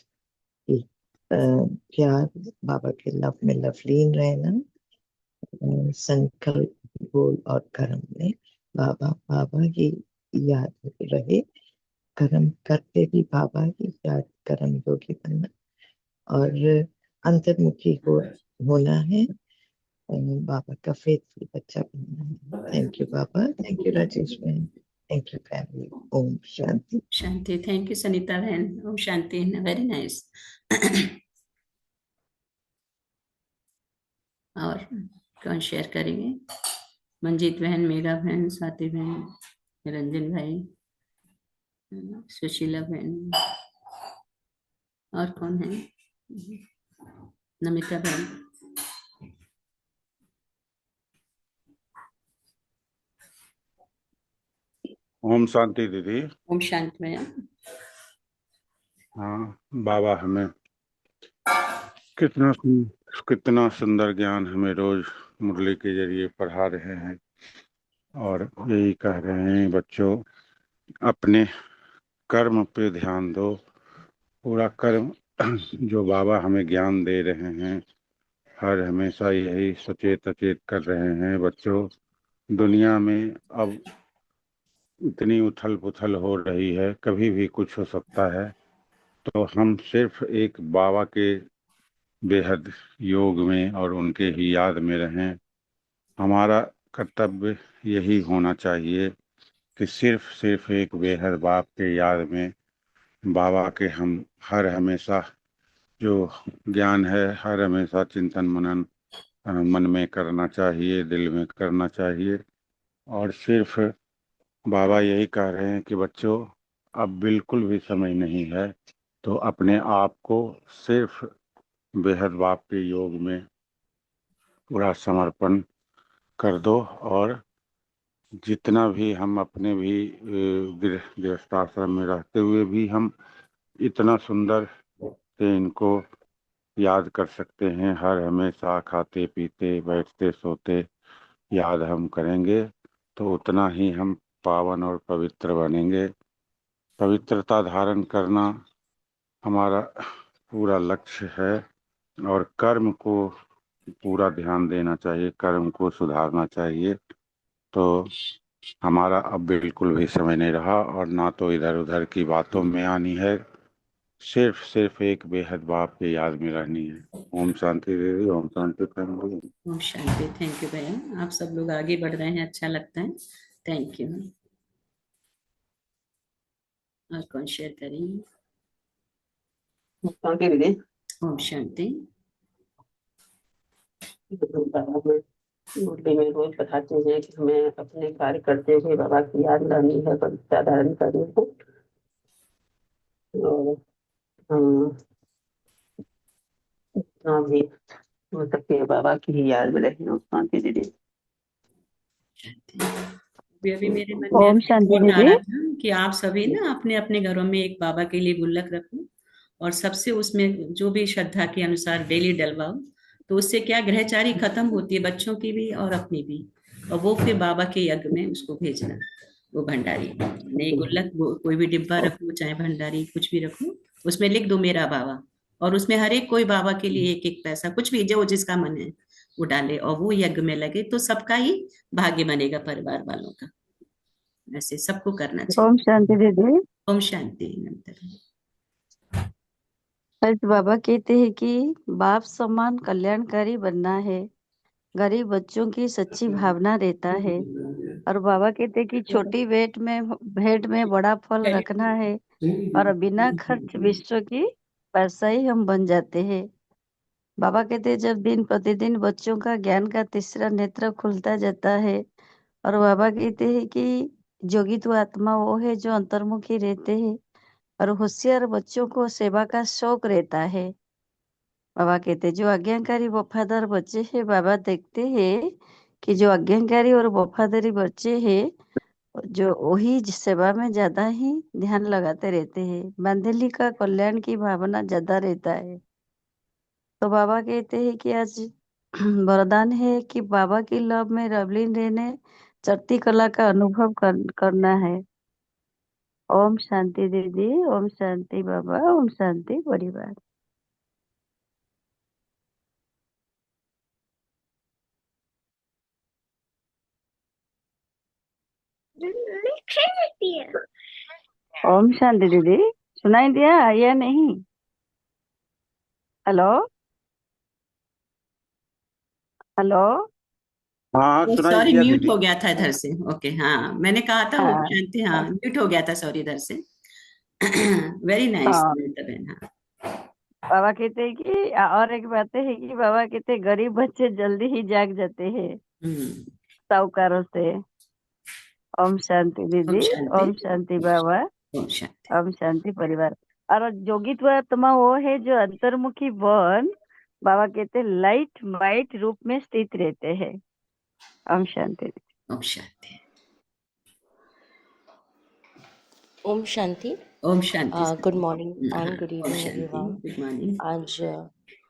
एक प्यार, बाबा के लव में लवलीन रहना, संकल्प बोल और कर्म में बाबा बाबा ही याद रहे, कर्म करते भी बाबा ही याद, कर्म योगी बनना और अंतर्मुखी होना है, बाबा का फेथफुल बच्चा बनना है। Thank you Baba, thank you Rajesh बहन, thank you family. Om Shanti. Shanti. Thank you Sunita बहन। ओम शांति। Very nice. और कौन शेयर करेंगे? मंजीत बहन, मेघा बहन, स्वाति बहन, निरंजन भाई, सुशीला बहन, और कौन है? नमिता बहन। ओम शांति दीदी। ओम शांति बहन। हाँ, बाबा हमें कितना सुंदर ज्ञान हमें रोज मुरली के जरिए पढ़ा रहे हैं और यही कह रहे हैं, बच्चों अपने कर्म पे ध्यान दो। पूरा कर्म जो बाबा हमें ज्ञान दे रहे हैं, हर हमेशा यही सचेत अचेत कर रहे हैं, बच्चों दुनिया में अब इतनी उथल पुथल हो रही है, कभी भी कुछ हो सकता है। तो हम सिर्फ एक बाबा के बेहद योग में और उनके ही याद में रहें। हमारा कर्तव्य यही होना चाहिए कि सिर्फ एक बेहद बाप के याद में बाबा के हम हर हमेशा जो ज्ञान है, हर हमेशा चिंतन मनन मन में करना चाहिए, दिल में करना चाहिए। और सिर्फ बाबा यही कह रहे हैं कि बच्चों अब बिल्कुल भी समय नहीं है, तो अपने आप को सिर्फ बेहद बाप के योग में पूरा समर्पण कर दो। और जितना भी हम अपने भी गृहस्थाश्रम में रहते हुए भी हम इतना सुंदर से इनको याद कर सकते हैं, हर हमेशा खाते पीते बैठते सोते याद हम करेंगे तो उतना ही हम पावन और पवित्र बनेंगे। पवित्रता धारण करना हमारा पूरा लक्ष्य है और कर्म को पूरा ध्यान देना चाहिए, कर्म को सुधारना चाहिए। तो हमारा अब बिल्कुल भी समय नहीं रहा और ना तो इधर उधर की बातों में आनी है, सिर्फ एक बेहद बाप के याद में रहनी है। ओम शांति देवी, Om Shanti family. Om Shanti. Thank you भैया, आप सब लोग आगे बढ़ रहे हैं, अच्छा लगता है। Thank you. और कौन शेयर करेंगे? शांति दीदी। ओम शांति। मुरली में रोज बताते हैं कि हमें अपने कार्य करते हुए बाबा की याद लानी है, पवित्रता धारण करनी है और हम इतना भी हो सके बाबा की ही याद में रहें। और शांति दीदी। अभी मेरे मन में ओम अभी शांति थॉट आ दीदी। रहा था कि आप सभी ना अपने अपने घरों में एक बाबा के लिए गुल्लक रखो और सबसे उसमें जो भी श्रद्धा के अनुसार डेली डलवाओ, तो उससे क्या ग्रहचारी खत्म होती है, बच्चों की भी और अपनी भी। और वो फिर बाबा के यज्ञ में उसको भेजना, वो भंडारी नहीं, गुल्लक कोई भी डिब्बा रखो, चाहे भंडारी कुछ भी रखो, उसमें लिख दो मेरा बाबा, और उसमें हर एक कोई बाबा के लिए एक एक पैसा, कुछ भी जो जिसका मन है वो डाले और वो यज्ञ में लगे, तो सबका ही भाग्य बनेगा, परिवार वालों का। ऐसे सबको करना चाहिए। ओम शांति दीदी। ओम शांति। अनंतर हर्ष बाबा कहते हैं कि बाप समान कल्याणकारी बनना है, गरीब बच्चों की सच्ची भावना रहता है। और बाबा कहते हैं कि छोटी भेंट में बड़ा फल रखना है और बिना खर्च विश्व की पैसा ही हम बन जाते हैं। बाबा कहते हैं जब दिन प्रतिदिन बच्चों का ज्ञान का तीसरा नेत्र खुलता जाता है, और बाबा कहते हैं कि जोगी तो आत्मा वो है जो अंतर्मुखी रहते हैं और होशियार बच्चों को सेवा का शौक रहता है। बाबा कहते हैं जो आज्ञाकारी वफादार बच्चे हैं, बाबा देखते हैं कि जो आज्ञाकारी और वफादारी बच्चे हैं, जो वही सेवा में ज्यादा ही ध्यान लगाते रहते हैं। बांधेली का कल्याण की भावना ज्यादा रहता है। तो बाबा कहते हैं कि आज वरदान है कि बाबा की लव में रवलिन रे ने चढ़ती कला का अनुभव करना है। ओम शांति दीदी, ओम शांति बाबा, ओम शांति परिवार। ओम शांति दीदी, सुनाई दिया या नहीं? Hello hello. हाँ सुनाई सॉरी, दिया म्यूट दीदी। हो गया था इधर से। ओके, हाँ मैंने कहा था ओम हाँ शांति, हाँ म्यूट हो गया था, सॉरी इधर से। वेरी नाइस हाँ। बहन। हाँ। बाबा कहते हैं कि और एक बात है कि बाबा कहते हैं गरीब बच्चे जल्दी ही जाग जाते हैं हम्म। साहूकारों से। ओम शांति ओम दीदी, शांति। ओम शांति बाबा, ओम शांति। ओम शांति परिवार। और जोगित्व आत्मा वो है जो अंतर्मुखी बन बाबा कहते हैं लाइट माइट रूप में स्थित रहते हैं। ओम शांति। ओम शांति। ओम शांति। ओम शांति। गुड मॉर्निंग हाँ, एंड गुड ओम इवनिंग शांति, एवरीवन। Good morning. आज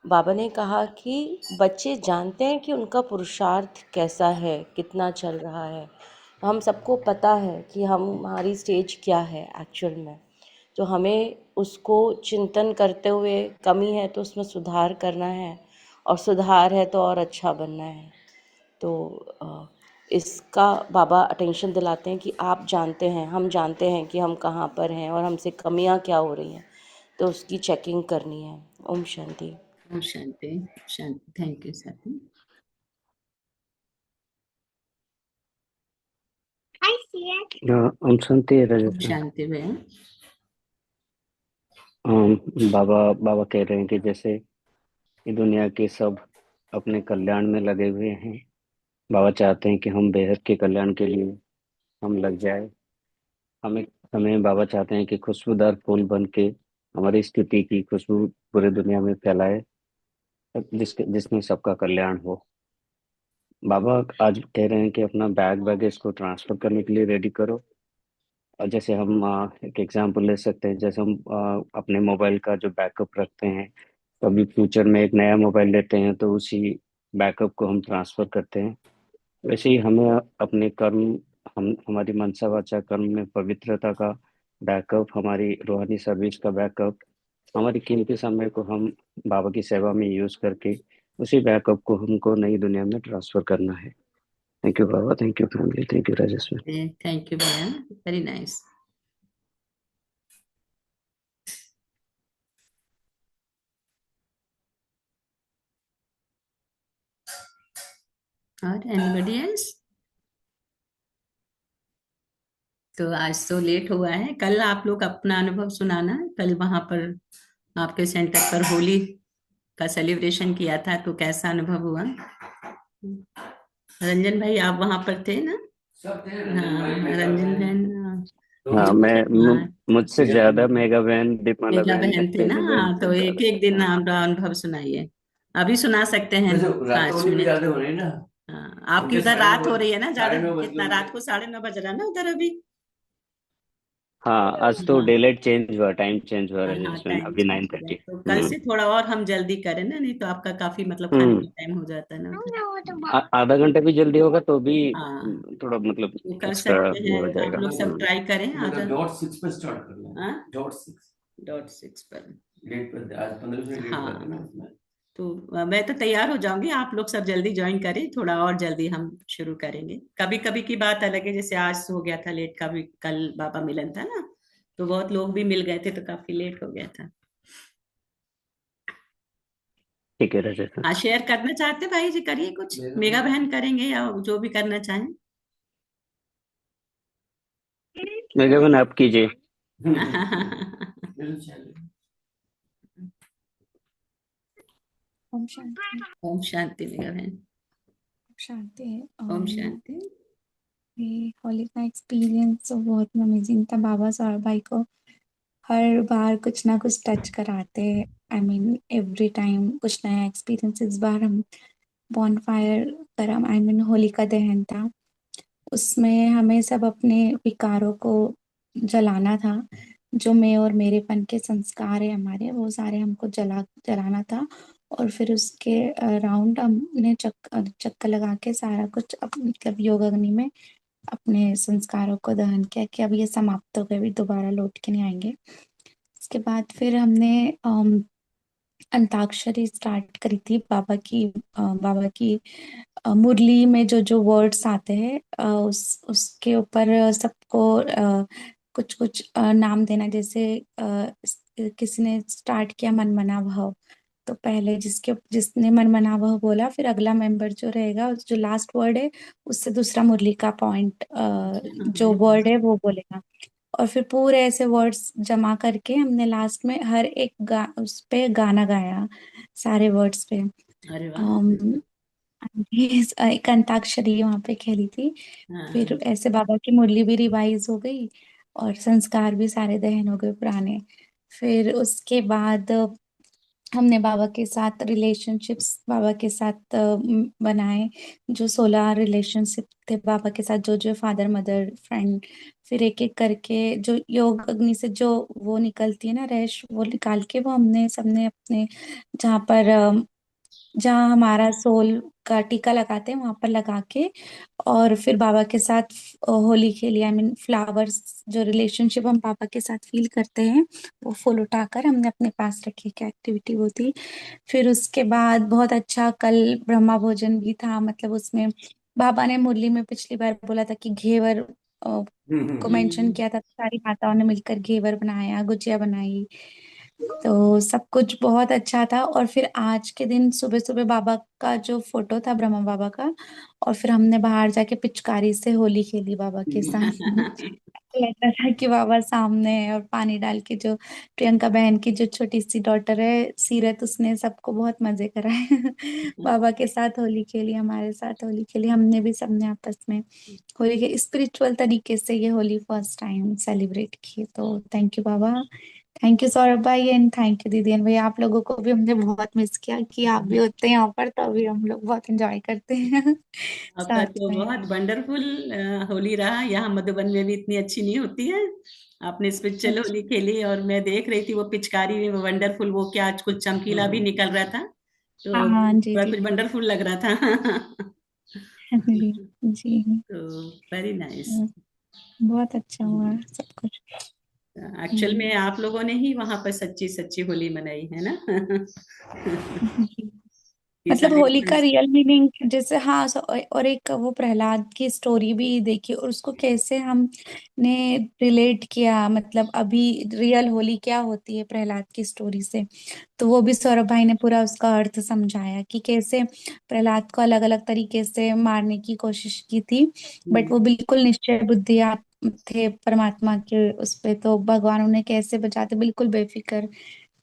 बाबा ने कहा कि बच्चे जानते हैं कि उनका पुरुषार्थ कैसा है, कितना चल रहा है। हम सबको पता है कि हमारी स्टेज क्या है एक्चुअल में, तो हमें उसको चिंतन करते हुए कमी है तो उसमें सुधार करना है, और सुधार है तो और अच्छा बनना है। तो इसका बाबा अटेंशन दिलाते हैं कि आप जानते हैं, हम जानते हैं कि हम कहाँ पर हैं और हमसे कमियां क्या हो रही हैं, तो उसकी चेकिंग करनी है। ओम शांति। ओम शांति। शांति। थैंक यू साथी। ओम शांति ओम राजेश। शांति भैया। बाबा बाबा कह रहे हैं कि जैसे ये दुनिया के सब अपने कल्याण में लगे हुए हैं, बाबा चाहते हैं कि हम बेहद के कल्याण के लिए हम लग जाए। हमें हमें बाबा चाहते हैं कि खुशबूदार फूल बन के हमारी स्थिति की खुशबू पूरे दुनिया में फैलाए, जिसमें सबका कल्याण हो। बाबा आज कह रहे हैं कि अपना बैगेज को ट्रांसफर करने के लिए रेडी करो। और जैसे हम एक एग्जांपल ले सकते हैं, जैसे हम अपने मोबाइल का जो बैकअप रखते हैं, कभी फ्यूचर में एक नया मोबाइल लेते हैं तो उसी बैकअप को हम ट्रांसफर करते हैं। वैसे ही हमें अपने कर्म, हम हमारी मनसा वाचा कर्म में पवित्रता का बैकअप, हमारी रूहानी सर्विस का बैकअप, हमारी कीमती समय को हम बाबा की सेवा में यूज करके उसी बैकअप को हमको नई दुनिया में ट्रांसफर करना है। Thank you Baba, thank you family, thank you Rajesh. Thank you भैया, वेरी नाइस। और एनीबडी एल्स? तो आज तो लेट हुआ है, कल आप लोग अपना अनुभव सुनाना। कल वहां पर आपके सेंटर पर होली का सेलिब्रेशन किया था, तो कैसा अनुभव हुआ? रंजन भाई आप वहां पर थे ना? हाँ, रंजन बहन। हाँ, हाँ, मुझसे ज्यादा मेगा बहन दीपमाला मेघा बहन बहन थे ना? हाँ, तो एक एक दिन आप अनुभव सुनाइए। अभी सुना सकते हैं 5 मिनट। हाँ, आपकी उधर रात हो रही है ना ज्यादा? कितना रात को 9:30 बज रहा है ना उधर अभी? हाँ, आज तो हाँ डेलाइट चेंज हुआ, टाइम चेंज हुआ हाँ, राजेश बहन, टाइम अभी चेंज नाइन हो गया, थर्टी तो कल से थोड़ा और हम जल्दी करें ना, नहीं तो आपका काफी मतलब खाने का टाइम हो जाता है ना उधर। आधा घंटा भी जल्दी होगा तो भी हाँ, थोड़ा मतलब वो कर एक्स्ट्रा सकते हैं, वो हो आप जाएगा। लोग सब ट्राई करें। आधा .6 पर स्टार्ट करना है। हाँ, .6 .6 पर। डेट पर आज 15 मिनट लेट कर हाँ, देना उसमें। तो मैं तो तैयार हो जाऊंगी, आप लोग सब जल्दी ज्वाइन करें, थोड़ा और जल्दी हम शुरू करेंगे। कभी कभी की बात अलग है, जैसे आज हो गया था लेट, कभी कल बाबा मिलन था ना, तो बहुत लोग भी मिल गए थे, तो काफी लेट हो गया था। ठीक है राजेश बहन। हाँ, शेयर करना चाहते भाई जी, करिए कुछ, मेगा बहन करेंगे या जो भी करना चाहें। मेगा बहन आप कीजिए। ओम शांति। ओम शांति मेगा बहन। शांति। ओम शांति। ये होली का एक्सपीरियंस तो बहुत अमेजिंग था। बाबा सौरभ भाई को हर बार कुछ ना कुछ टच कराते। आई मीन एवरी टाइम कुछ नया एक्सपीरियंस। इस बार हम बॉनफायर करा, आई मीन होली का दहन था, उसमें हमें सब अपने विकारों को जलाना था। जो मैं और मेरेपन के संस्कार है हमारे, वो सारे हमको जलाना था। और फिर उसके राउंड हमने चक्कर लगा के सारा कुछ मतलब योग अग्नि में अपने संस्कारों को दहन किया कि अब ये समाप्त हो गए, भी दोबारा लौट के नहीं आएंगे। उसके बाद फिर हमने अंताक्षरी स्टार्ट करी थी बाबा की मुरली में जो जो वर्ड्स आते हैं उसके ऊपर सबको कुछ कुछ नाम देना। जैसे किसी ने स्टार्ट किया मन मना भव, तो पहले जिसने मन मना भव बोला, फिर अगला मेंबर जो रहेगा जो लास्ट वर्ड है उससे दूसरा मुरली का पॉइंट जो वर्ड है वो बोलेगा। और फिर पूरे ऐसे वर्ड्स जमा करके हमने लास्ट में हर एक उस पे गाना गाया, सारे वर्ड्स पे। अरे वाह। अम, ये एक अंताक्षरी वहां पे खेली थी। फिर हाँ। ऐसे बाबा की मुरली भी रिवाइज हो गई और संस्कार भी सारे दहन हो गए पुराने। फिर उसके बाद हमने बाबा के साथ रिलेशनशिप्स बाबा के साथ बनाए, जो 16 रिलेशनशिप थे बाबा के साथ, जो जो फादर मदर फ्रेंड। फिर एक एक करके जो योग अग्नि से जो वो निकलती है ना रैश, वो निकाल के वो हमने सबने अपने जहाँ पर जहाँ हमारा सोल का टीका लगाते हैं वहां पर लगा के, और फिर बाबा के साथ होली खेली। आई मीन फ्लावर्स, जो रिलेशनशिप हम बाबा के साथ फील करते हैं वो फूल उठाकर हमने अपने पास रखी, क्या एक्टिविटी वो थी। फिर उसके बाद बहुत अच्छा कल ब्रह्मा भोजन भी था, मतलब उसमें बाबा ने मुरली में पिछली बार बोला था कि घेवर को मेंशन किया था, सारी माताओं ने मिलकर घेवर बनाया, गुजिया बनाई, तो सब कुछ बहुत अच्छा था। और फिर आज के दिन सुबह सुबह बाबा का जो फोटो था ब्रह्मा बाबा का, और फिर हमने बाहर जाके पिचकारी से होली खेली बाबा के सामने। ऐसा लग रहा था कि बाबा सामने है, और पानी डाल के जो प्रियंका बहन की जो छोटी सी डॉटर है सीरत, उसने सबको बहुत मजे कराए। बाबा के साथ होली खेली, हमारे साथ होली खेली, हमने भी सबने आपस में होली के स्पिरिचुअल तरीके से ये होली फर्स्ट टाइम सेलिब्रेट की। तो thank you Baba, thank you Saurabh भाई, एंड थैंक यू दीदी एंड भाई। आप लोगों को भी हमने बहुत मिस किया कि आप भी होते हैं यहाँ पर, तो अभी हम लोग बहुत एंजॉय करते हैं आपका साथ तो में। बहुत वंडरफुल होली रहा। यहाँ मधुबन में भी इतनी अच्छी नहीं होती है। आपने स्पिरिचुअल अच्छा। होली खेली और मैं देख रही थी वो पिचकारी में वो वंडरफुल, वो क्या आज कुछ चमकीला भी निकल रहा था, तो हाँ जी बड़ा जी। कुछ वंडरफुल लग रहा था। जी जी। तो वेरी नाइस। हम्म, बहुत अच्छा हुआ सब कुछ। एक्चुअल हम्म, में आप लोगों ने ही वहां पर सच्ची सच्ची होली मनाई है ना। जी। ये मतलब सारे होली का डिफरेंस। रियल मीनिंग जैसे, हाँ और एक वो प्रहलाद की स्टोरी भी देखी, और उसको कैसे हमने रिलेट किया, मतलब अभी रियल होली क्या होती है प्रहलाद की स्टोरी से। तो वो भी सौरभ भाई ने पूरा उसका अर्थ समझाया कि कैसे प्रहलाद को अलग अलग तरीके से मारने की कोशिश की थी, बट वो बिल्कुल निश्चय बुद्धि आप थे परमात्मा के उस पे, तो भगवान उन्हें कैसे बचाते बिल्कुल बेफिक्र।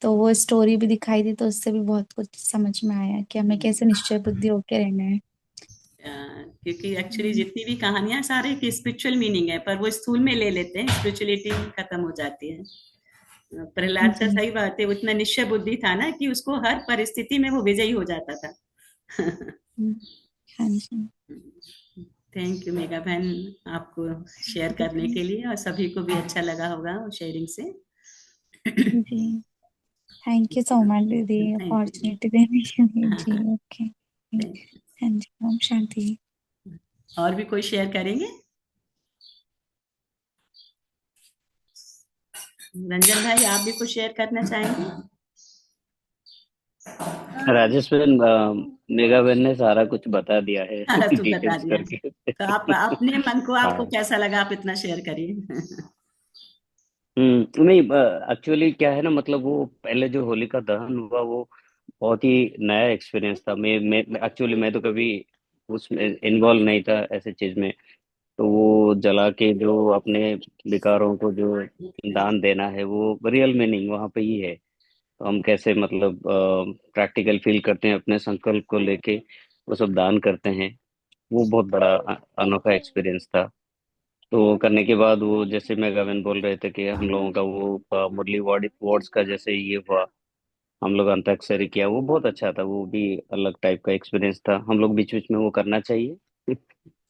तो वो स्टोरी भी दिखाई दी, तो उससे भी बहुत कुछ समझ में आया कि हमें कैसे निश्चय बुद्धि होके रहना है। क्योंकि एक्चुअली हम्म, जितनी भी कहानियां सारे की स्पिरिचुअल मीनिंग है, पर वो स्थूल में ले लेते हैं, स्पिरिचुअलिटी खत्म हो जाती है। प्रहलाद का जी। सही बात है, उतना निश्चय बुद्धि था ना कि उसको हर परिस्थिति में वो विजयी हो जाता था। हम्म, हाँ जी। थैंक यू मेगा बहन, आपको शेयर करने के लिए, और सभी को भी अच्छा लगा होगा शेयरिंग से। जी थैंक यू सो मच दीदी, थैंक यू। अपॉर्चुनिटी देने के लिए। हाँ जी हाँ। ओके। थैंक हाँ जी, ओम शांति। यू। और भी कोई शेयर करेंगे? रंजन भाई, आप भी कुछ शेयर करना चाहेंगे? राजेश बहन, मेगा बहन ने सारा कुछ बता दिया है तो बता डिटेल्स दिया जी। करके। तो आप अपने मन को आपको हाँ। कैसा लगा, आप इतना शेयर करिए। नहीं, एक्चुअली क्या है ना, मतलब वो पहले जो होली का दहन हुआ वो बहुत ही नया एक्सपीरियंस था। मैं एक्चुअली मैं तो कभी उसमें इन्वॉल्व नहीं था ऐसे चीज में। तो वो जला के जो अपने विकारों को जो दान देना है, वो रियल मीनिंग वहाँ पे ही है। तो हम कैसे मतलब प्रैक्टिकल फील करते हैं, अपने संकल्प को लेके वो सब दान करते हैं। वो बहुत बड़ा अनोखा एक्सपीरियंस था। तो वो करने के बाद वो जैसे मैं गगन बोल रहे थे कि हम लोगों का वो मुरली वार्ड्स का जैसे ये हुआ, हम लोग अंताक्षरी किया, वो बहुत अच्छा था। वो भी अलग टाइप का एक्सपीरियंस था। हम लोग बीच बीच में वो करना चाहिए।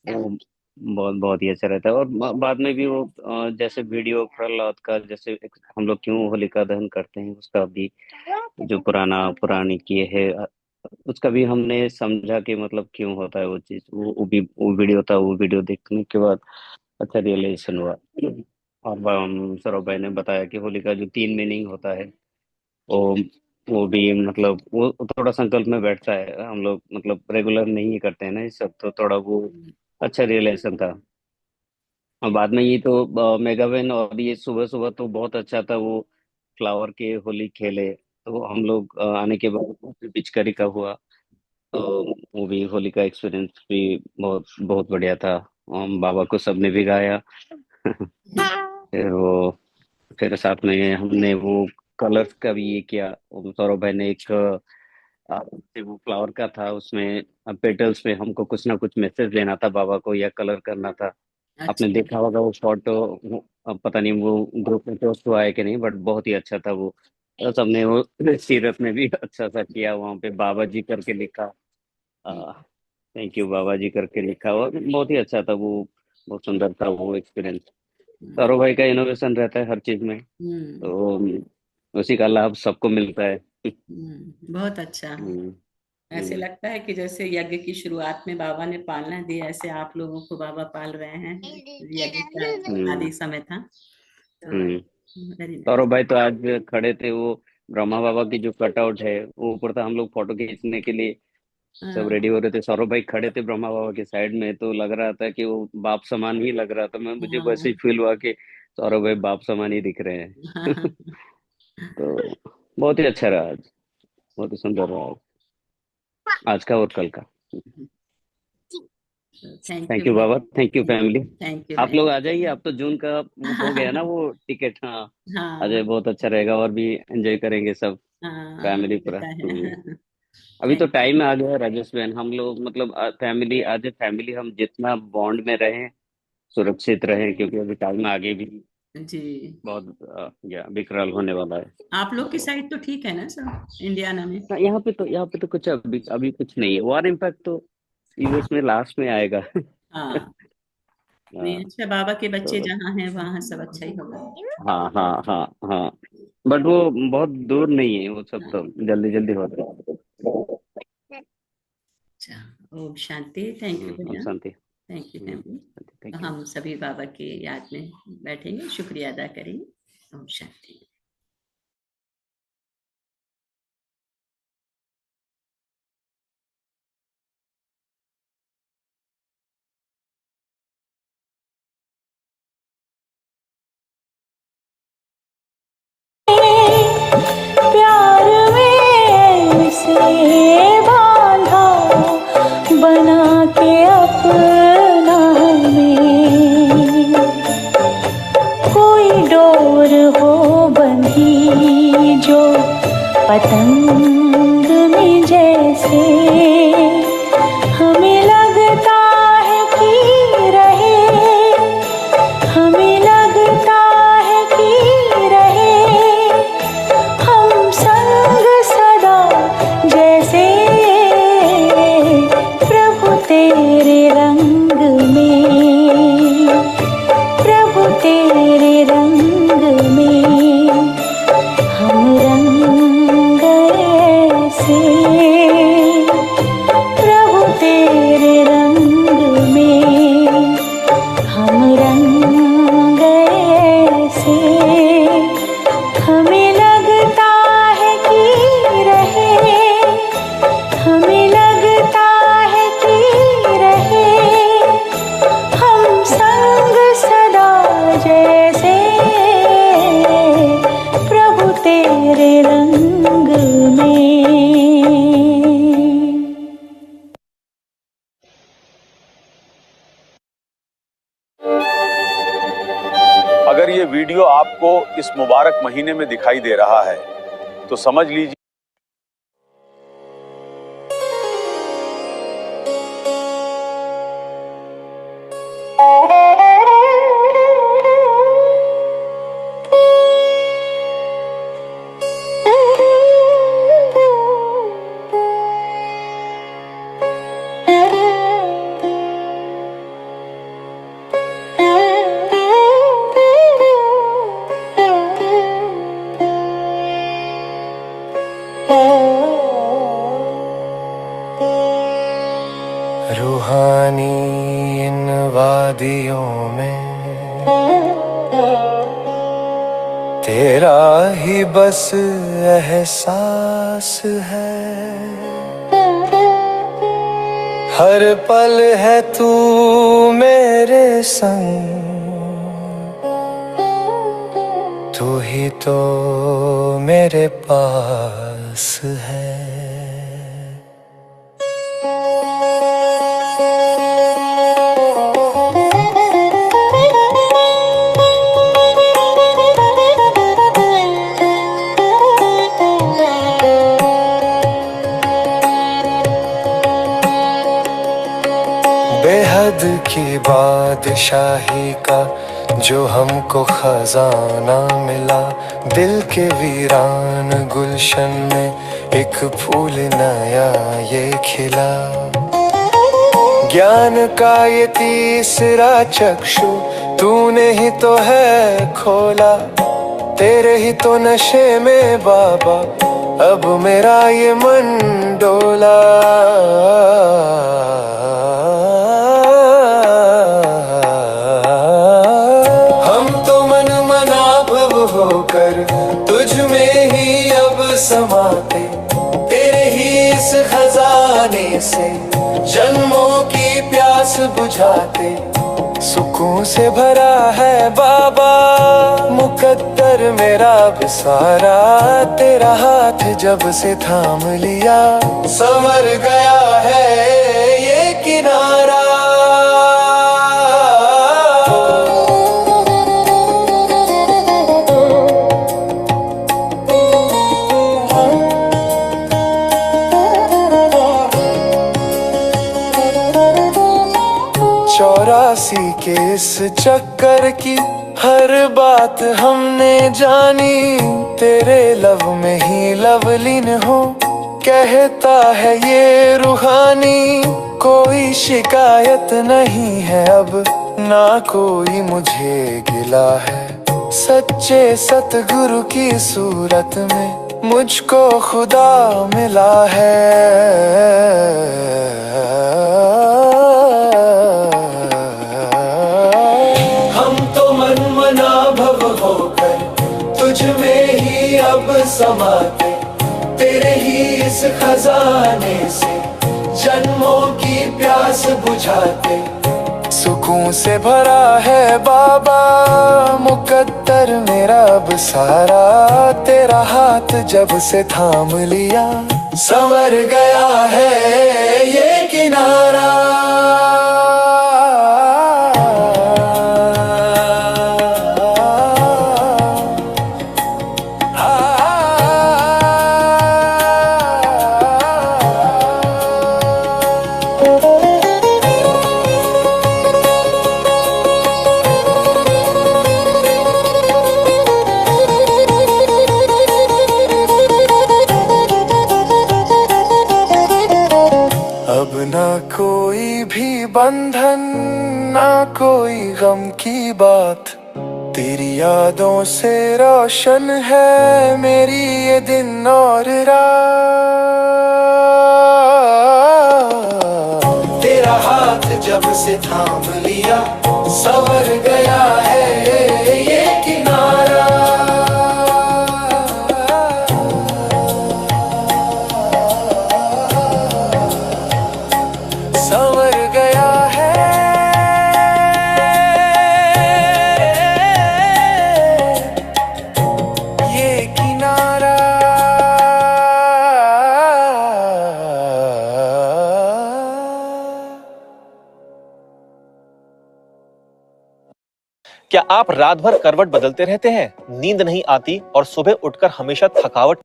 वो बहुत बहुत ही अच्छा रहता है। और बाद में भी वो जैसे वीडियो प्रहलाद का, जैसे हम लोग क्यों होलिका दहन करते हैं, उसका भी जो पुरानी किए है, उसका भी हमने समझा कि मतलब क्यों होता है वो चीज। वो भी वो वीडियो था, वो वीडियो देखने के बाद अच्छा रियलाइजेशन हुआ। और सौरभ भाई ने बताया कि होली का जो 3 मीनिंग होता है, वो वो भी मतलब वो थोड़ा संकल्प में बैठता है। हम लोग मतलब रेगुलर नहीं करते हैं ना ये सब, तो थोड़ा वो अच्छा रियलाइजेशन था। और बाद में ये तो मेगावेन, और ये सुबह सुबह तो बहुत अच्छा था वो, फ्लावर के होली खेले। तो हम लोग आने के बाद पिचकारी का हुआ, तो वो भी होली का एक्सपीरियंस भी बहुत बहुत बढ़िया था। बाबा को सबने भी गाया। फिर वो, फिर साथ में हमने वो कलर्स का भी ये किया। वो सौरभ भाई ने एक वो फ्लावर का था, उसमें पेटल्स पे हमको कुछ ना कुछ मैसेज देना था बाबा को, या कलर करना था। आपने अच्छा। देखा होगा वो फोटो, पता नहीं वो ग्रुप में पोस्ट हुआ है कि नहीं, बट बहुत ही अच्छा था वो। और सबने वो सीरत में भी अच्छा सा किया, वहां पे बाबा जी करके लिखा, थैंक यू बाबा जी करके लिखा हुआ, बहुत ही अच्छा था वो। बहुत सुंदर था वो एक्सपीरियंस। सौरभ भाई का इनोवेशन रहता है हर चीज में, हम्म। तो उसी का लाभ सबको मिलता है। बहुत अच्छा। हम्म, ऐसे हम्म, लगता है कि जैसे यज्ञ की शुरुआत में बाबा ने पालना दी, ऐसे आप लोगों को बाबा पाल रहे हैं। यज्ञ का हम्म, आदि समय था तो। हम्म। Very nice. सौरभ भाई तो आज खड़े थे, वो ब्रह्मा बाबा की जो कटआउट है वो ऊपर था, हम लोग फोटो खींचने के लिए सब हाँ, रेडी हो रहे थे, सौरभ भाई खड़े थे ब्रह्मा बाबा के साइड में, तो लग रहा था कि वो बाप समान ही लग रहा था। मुझे वैसे ही हाँ, फील हुआ कि सौरभ भाई बाप समान ही दिख रहे हैं। हाँ। तो बहुत ही अच्छा रहा आज, बहुत ही सुंदर रहा आज का और कल का। Thank you thank you Baba, thank you family. Thank you आप वेरी लोग आ जाइए, अब तो जून का हो गया ना वो टिकट। हाँ, आ हाँ, जाइए, बहुत अच्छा रहेगा, और भी एंजॉय करेंगे सब, हाँ, फैमिली पूरा। पता है। अभी तो थैंक टाइम आ गया है राजेश बहन, हम लोग मतलब फैमिली, आज ए फैमिली, हम जितना बॉन्ड में रहें, सुरक्षित रहें, क्योंकि अभी टाइम आगे भी यू जी। बहुत या विकराल होने वाला है। आप लोग की तो साइड तो ठीक है ना सब, इंडियाना में? यहाँ पे तो कुछ अभी अभी कुछ नहीं है, वॉर इम्पैक्ट तो यूएस में लास्ट में आएगा। हाँ, नहीं, हाँ, अच्छा, बाबा के बच्चे तो जहाँ हैं वहाँ सब अच्छा ही होगा। हाँ हाँ हाँ हाँ, बट वो बहुत दूर नहीं है, वो सब हाँ, तो जल्दी जल्दी होता है। अच्छा। ओम शांति। थैंक यू हम भैया। शांति। Thank you family. तो थैंक यू। हम सभी बाबा के याद में बैठेंगे, शुक्रिया अदा करेंगे। ओम शांति। प्यार में से बांधा बना के अपना हमें, कोई डोर हो बंधी जो पतंग में जैसे, हमें लगता है कि रहे, हमें लगता है कि रहे हम संग सदा, जैसे प्रभु तेरे रंग में, प्रभु तेरे रंग में हम रंग ऐसे, प्रभु तेरे रंग में हम रंग ऐसे, हमें लगता है कि रहे, हमें लगता है कि रहे हम संग सदा, जैसे प्रभु तेरे रंग में। अगर ये वीडियो आपको इस मुबारक महीने में दिखाई दे रहा है तो समझ लीजिए रूहानी इन वादियों में तेरा ही बस एहसास है, हर पल है तू मेरे संग, तू ही तो मेरे पास है। बेहद की बादशाही का जो हमको खजाना मिला, दिल के वीरान गुलशन में एक फूल नया ये खिला। ज्ञान का ये तीसरा चक्षु तूने ही तो है खोला, तेरे ही तो नशे में बाबा अब मेरा ये मन डोला। होकर तुझ में ही अब समाते, तेरे ही इस खजाने से जन्मों की प्यास बुझाते। सुकून से भरा है बाबा मुकद्दर मेरा बिसारा, तेरा हाथ जब से थाम लिया संवर गया है ये किनारा। चौरासी के इस चक्कर की हर बात हमने जानी, तेरे लव में ही लवलीन हो कहता है ये रूहानी। कोई शिकायत नहीं है अब ना कोई मुझे गिला है, सच्चे सतगुरु की सूरत में मुझको खुदा मिला है। में ही अब समाते, तेरे ही इस खजाने से जन्मों की प्यास बुझाते। सुकून से भरा है बाबा मुकद्दर मेरा अब सारा, तेरा हाथ जब से थाम लिया संवर गया है ये किनारा। बंधन ना कोई गम की बात, तेरी यादों से रोशन है मेरी ये दिन और रात। तेरा हाथ जब से थाम लिया संवर गया है ये किनारा। क्या आप रात भर करवट बदलते रहते हैं, नींद नहीं आती और सुबह उठकर हमेशा थकावट?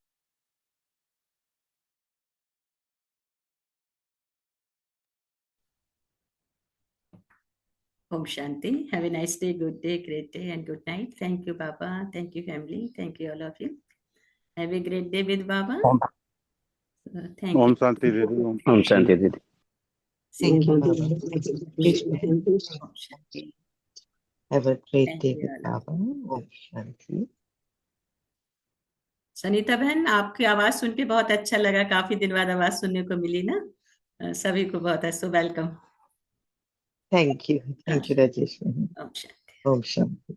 Om Shanti. Have a nice day, good day, great day, and good night. Thank you, Baba. Thank you, family. Thank you, all of you. Have a great day with Baba. Thank you. Om Shanti Didi. Om Shanti Didi. Thank you, Baba. Om Shanti. Have a great Thank day you, with all of Baba. Om Shanti. Sunita बहन, आपकी आवाज सुन के बहुत अच्छा लगा, काफी दिन बाद आवाज सुनने को मिली ना। सभी को बहुत so welcome. Thank you Rajesh. ओम शांति। ओम शांति।